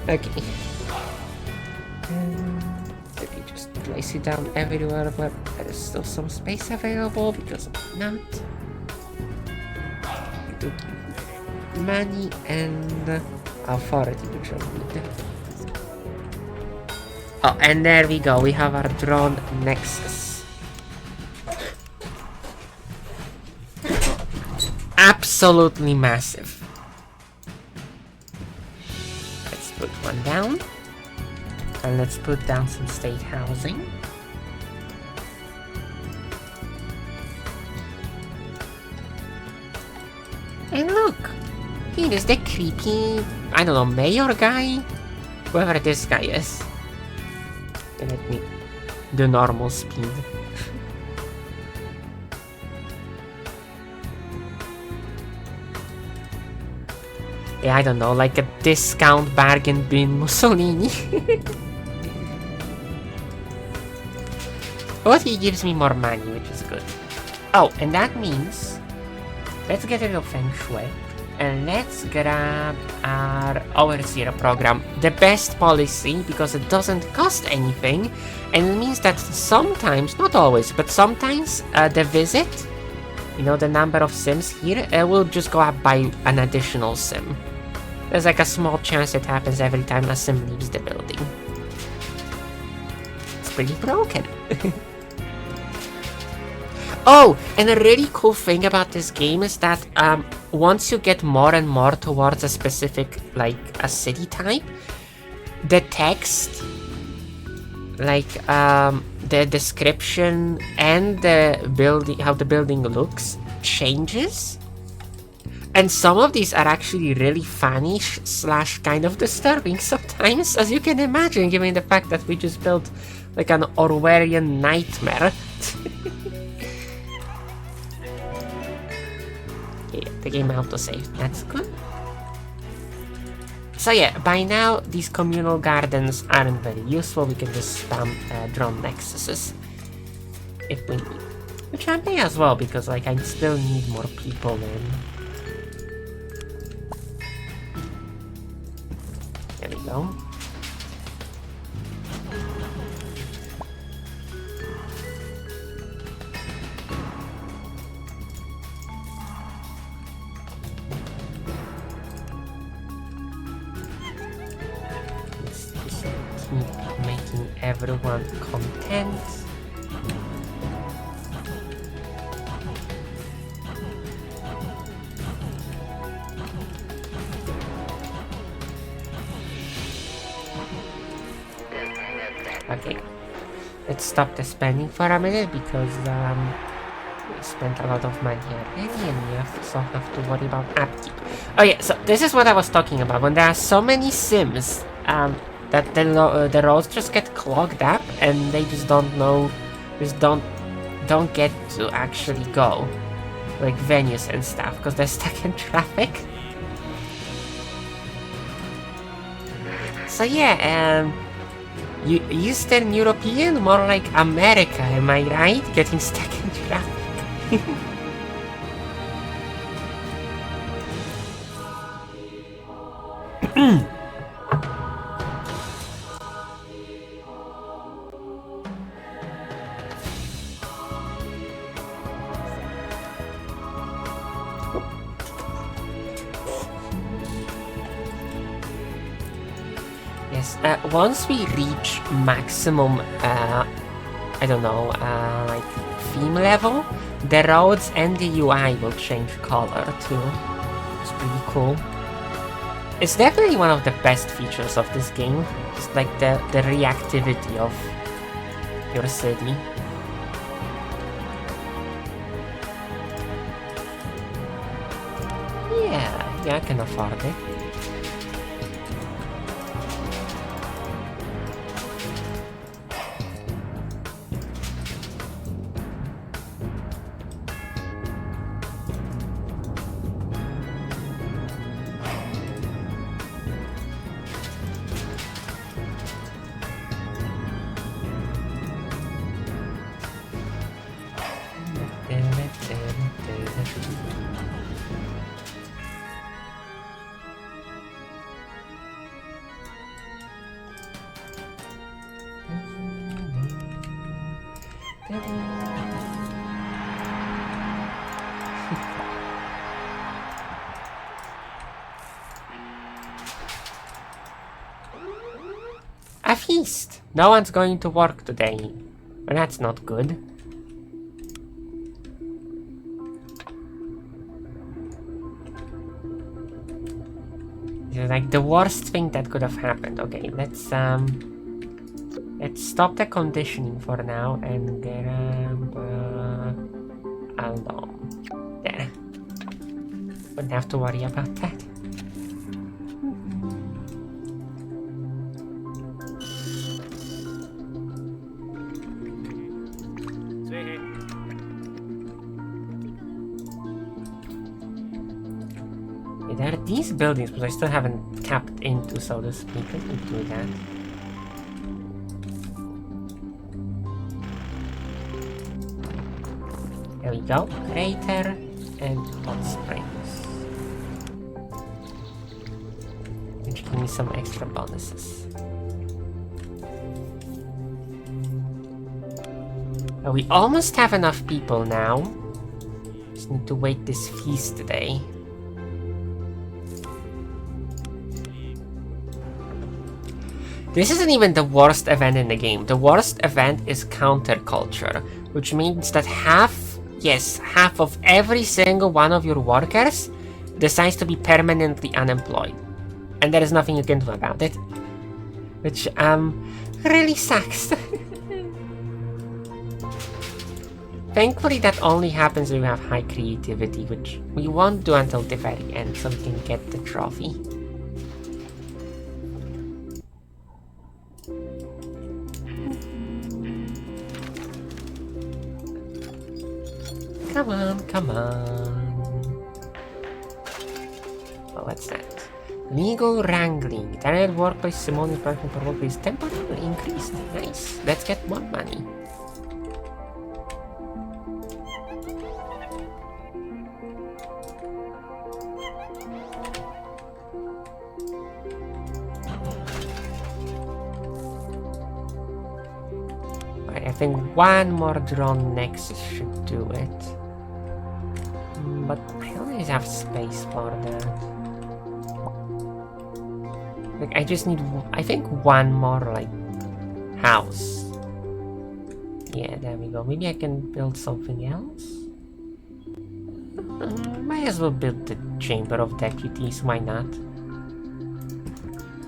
Okay. Let me just place it down everywhere where there is still some space available because I'm not. Money and authority, which I need. Oh, and there we go. We have our drone Nexus. Absolutely massive. Let's put one down. And let's put down some state housing. And look! Here is the creepy, I don't know, mayor guy? Whoever this guy is. And let me do normal speed. Yeah, I don't know, like a discount bargain bin Mussolini. But he gives me more money, which is good. Oh, and that means let's get rid of Feng Shui. And let's grab our Overseer program. The best policy because it doesn't cost anything. And it means that sometimes, not always, but sometimes the visit, you know, the number of sims here, will just go up by an additional sim. There's like a small chance it happens every time a sim leaves the building. It's pretty broken. Oh, and a really cool thing about this game is that once you get more and more towards a specific, like, a city type, the text, like, the description and the building, how the building looks, changes. And some of these are actually really funny slash kind of disturbing sometimes, as you can imagine, given the fact that we just built, like, an Orwellian nightmare. Yeah, the game autosaved, that's good. So yeah, by now these communal gardens aren't very useful, we can just spam drone nexuses if we need. Which I may as well, because like I still need more people in. There we go. Making everyone content. Okay, let's stop the spending for a minute because we spent a lot of money already and we also have to worry about upkeep. Oh yeah, so this is what I was talking about. When there are so many sims, that the roads just get clogged up and they just don't get to actually go, like venues and stuff, because they're stuck in traffic. So yeah, Eastern European, more like America, am I right? Getting stuck in traffic. Yes, once we reach maximum, I don't know, like theme level, the roads and the UI will change color too. It's pretty cool. It's definitely one of the best features of this game, just like the reactivity of your city. Yeah, I can afford it. A feast! No one's going to work today. But that's not good. This is like the worst thing that could have happened. Okay, let's stop the conditioning for now and grab Aldom. There. Wouldn't have to worry about that. There are these buildings, but I still haven't tapped into, so to speak. Let me do that. There we go. Crater and hot springs. Which give me some extra bonuses. We almost have enough people now. Just need to wait this feast today. This isn't even the worst event in the game. The worst event is counterculture, which means that half of every single one of your workers decides to be permanently unemployed. And there is nothing you can do about it. Which, really sucks. Thankfully, that only happens when you have high creativity, which we won't do until the very end, so we can get the trophy. Come on, come on. Oh, what's that? Legal wrangling. Tenant workplace Simone person per workplace temporarily increased. Nice. Let's get more money. Right, I think one more drone next should do it. But I don't really have space for that. Like, I just need, I think, one more, like, house. Yeah, there we go. Maybe I can build something else? Might as well build the Chamber of Deputies, why not?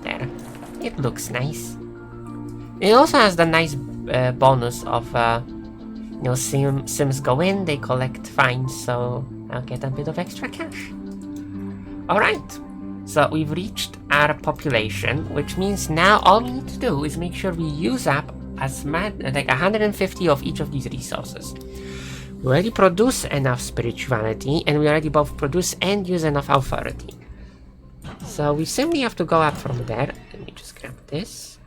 There. It looks nice. It also has the nice bonus of, you know, Sims go in, they collect fines, so I'll get a bit of extra cash. Alright, so we've reached our population, which means now all we need to do is make sure we use up as mad, like 150 of each of these resources. We already produce enough spirituality, and we already both produce and use enough authority. So we simply have to go up from there. Let me just grab this.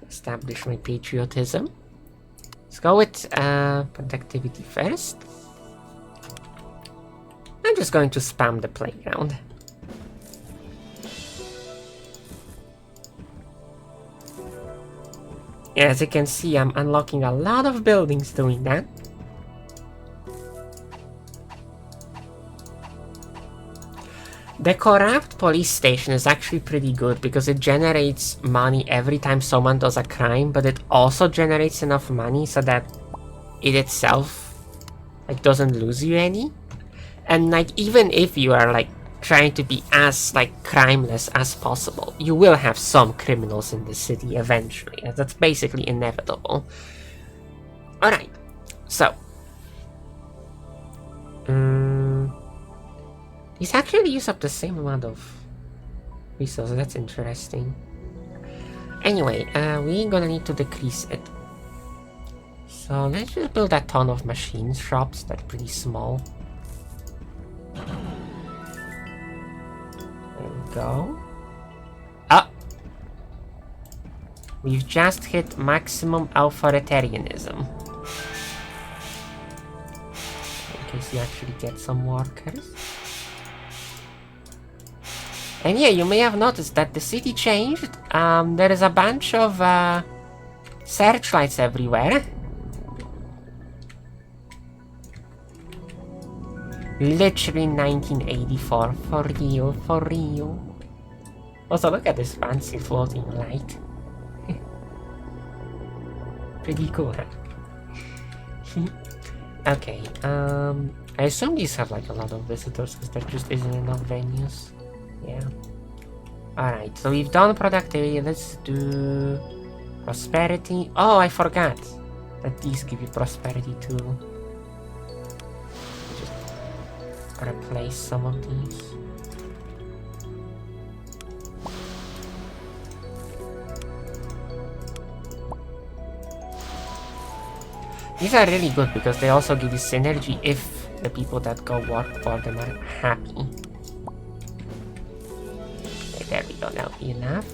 Establish my patriotism. Let's go with productivity first. I'm just going to spam the playground. Yeah, as you can see, I'm unlocking a lot of buildings doing that. The corrupt police station is actually pretty good because it generates money every time someone does a crime, but it also generates enough money so that it itself, like, doesn't lose you any. And, like, even if you are, like, trying to be as, like, crimeless as possible, you will have some criminals in the city eventually. That's basically inevitable. Alright, so these actually use up the same amount of resources. That's interesting. Anyway, we're gonna need to decrease it. So let's just build a ton of machine shops. That's pretty small. There we go. Ah! We've just hit maximum authoritarianism. In case you actually get some workers. And yeah, you may have noticed that the city changed. There is a bunch of searchlights everywhere. Literally 1984, for real, for real. Also, look at this fancy floating light. Pretty cool, huh? Okay, I assume these have like a lot of visitors because there just isn't enough venues. Yeah. Alright, so we've done productivity, let's do prosperity. Oh, I forgot that these give you prosperity too. Just replace some of these. These are really good because they also give you synergy if the people that go work for them are happy. Okay, there we go, that'll be enough.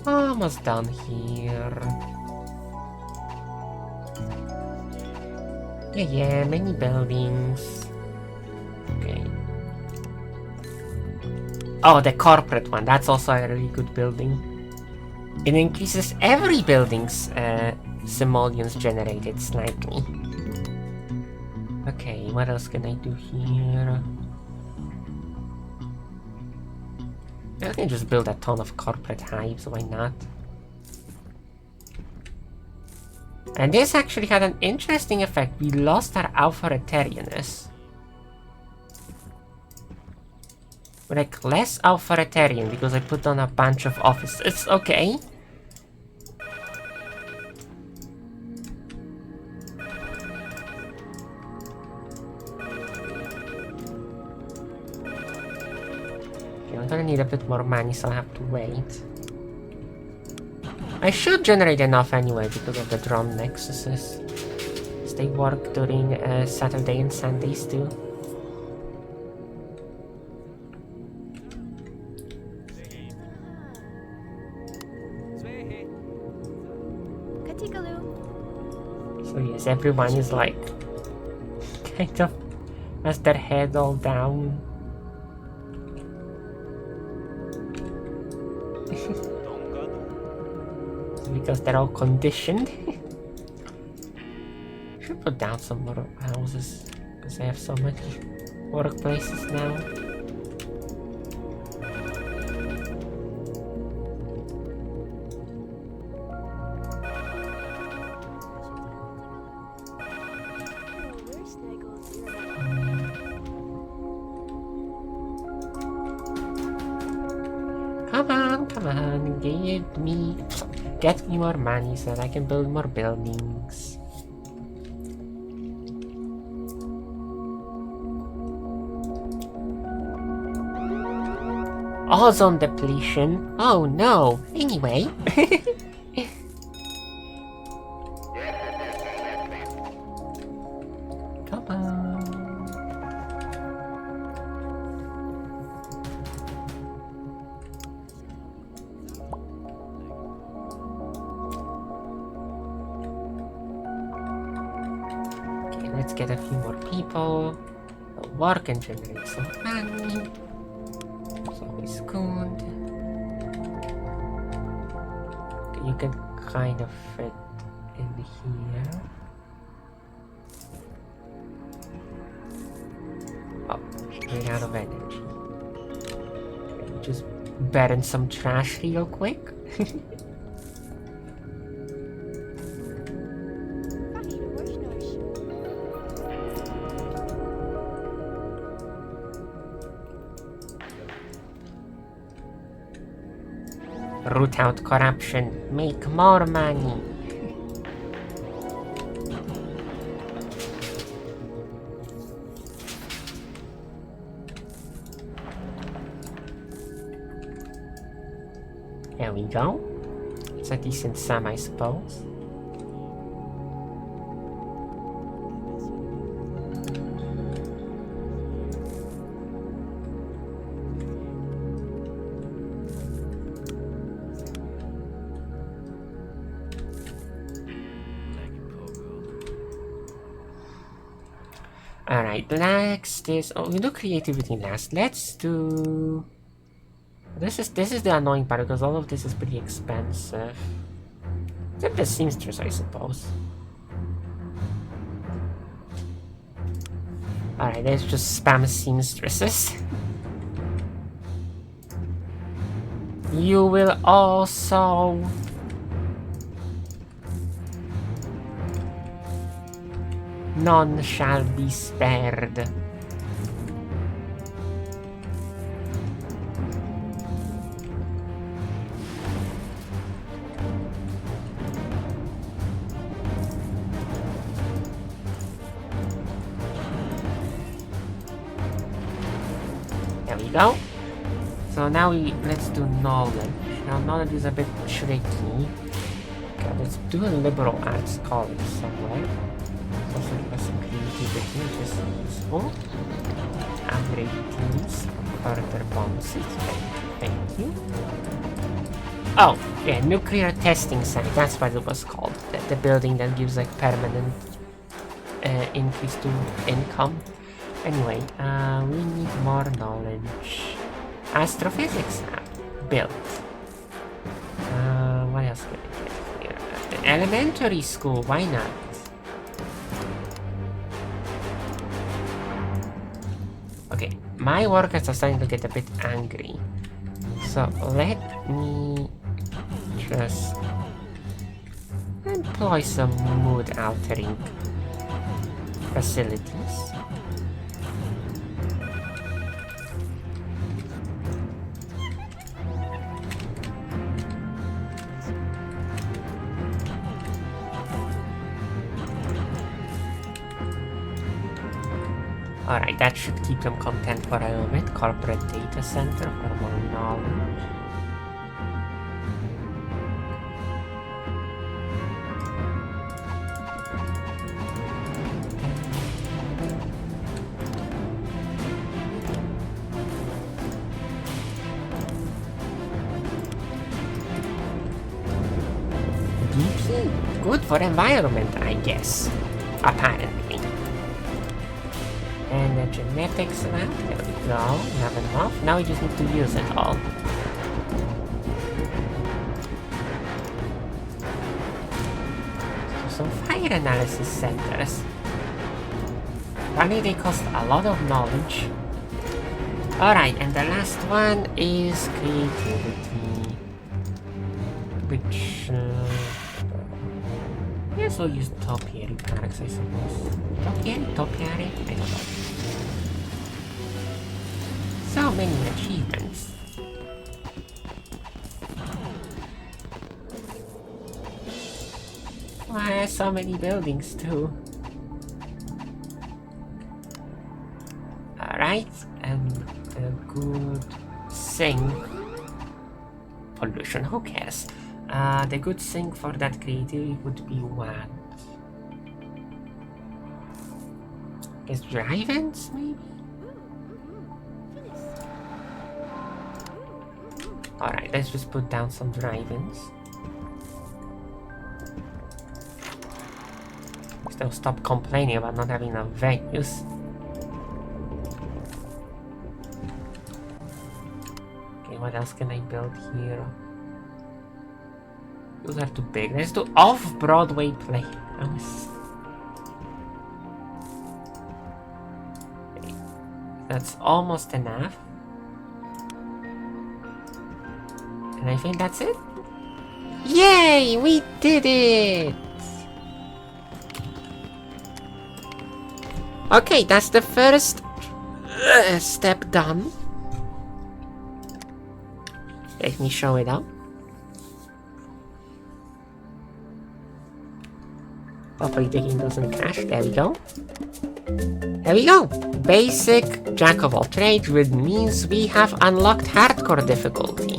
Almost done here. Yeah, many buildings. Okay. Oh, the corporate one, that's also a really good building. It increases every building's simoleons generated slightly. Okay, what else can I do here? I can just build a ton of corporate hives, why not? And this actually had an interesting effect. We lost our authoritarianness. We're like less authoritarian because I put on a bunch of offices. Okay. I'm gonna need a bit more money, so I'll have to wait. I should generate enough anyway because of the drone nexuses. They work during Saturday and Sundays too. So yes, everyone is like kind of has their head all down. Because they're all conditioned. Should put down some more houses because I have so many workplaces now. Come on, get me more money so that I can build more buildings. Ozone depletion. Oh no. Anyway. Come on. Okay, let's get a few more people. They'll work and generate some money. Is good. You can kind of fit in here. Oh, ran out of energy. Okay, just burn some trash real quick. Root out corruption, make more money. There we go. It's a decent sum, I suppose. Alright, next is we do creativity last. Let's do this is the annoying part because all of this is pretty expensive. Except the seamstress, I suppose. Alright, let's just spam seamstresses. You will also... None shall be spared. There we go. So now let's do knowledge. Now knowledge is a bit tricky. Okay, let's do a liberal arts college somewhere. Also give us some creativity, which is useful. Upgrade teams, further bonuses. Thank you. Oh, yeah, nuclear testing site. That's what it was called. The building that gives like permanent increase to income. Anyway, we need more knowledge. Astrophysics lab built. What else can I get here? Elementary school, why not? Okay, my workers are starting to get a bit angry. So let me just employ some mood altering facilities. Alright, that should keep them content for a little bit. Corporate data center for more knowledge. DP, good for environment, I guess. Apparently. And the genetics lab, there we go, we have enough. Now we just need to use it all. So some fire analysis centers. Apparently they cost a lot of knowledge. Alright, and the last one is creativity. Which... yes, we'll use topiary parks, I suppose. Topiary? I don't know. So many achievements. Why so many buildings too? Alright, and a good thing. Pollution, who cares? The good thing for that creativity would be what? Is drive-ins, maybe? Alright, let's just put down some drive-ins. They'll stop complaining about not having enough venues. Okay, what else can I build here? Those are too big. Let's do off-Broadway play. Okay. That's almost enough. And I think that's it. Yay! We did it! Okay, that's the first step done. Let me show it out. Hopefully the game doesn't crash. There we go. There we go. Basic jack of all trades, which means we have unlocked hardcore difficulty,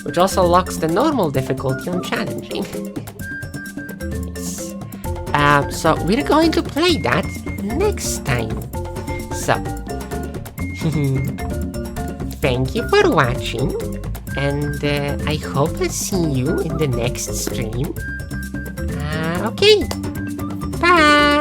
which also locks the normal difficulty on challenging. Yes. So we're going to play that next time. So, thank you for watching, and I hope I see you in the next stream. Okay, bye!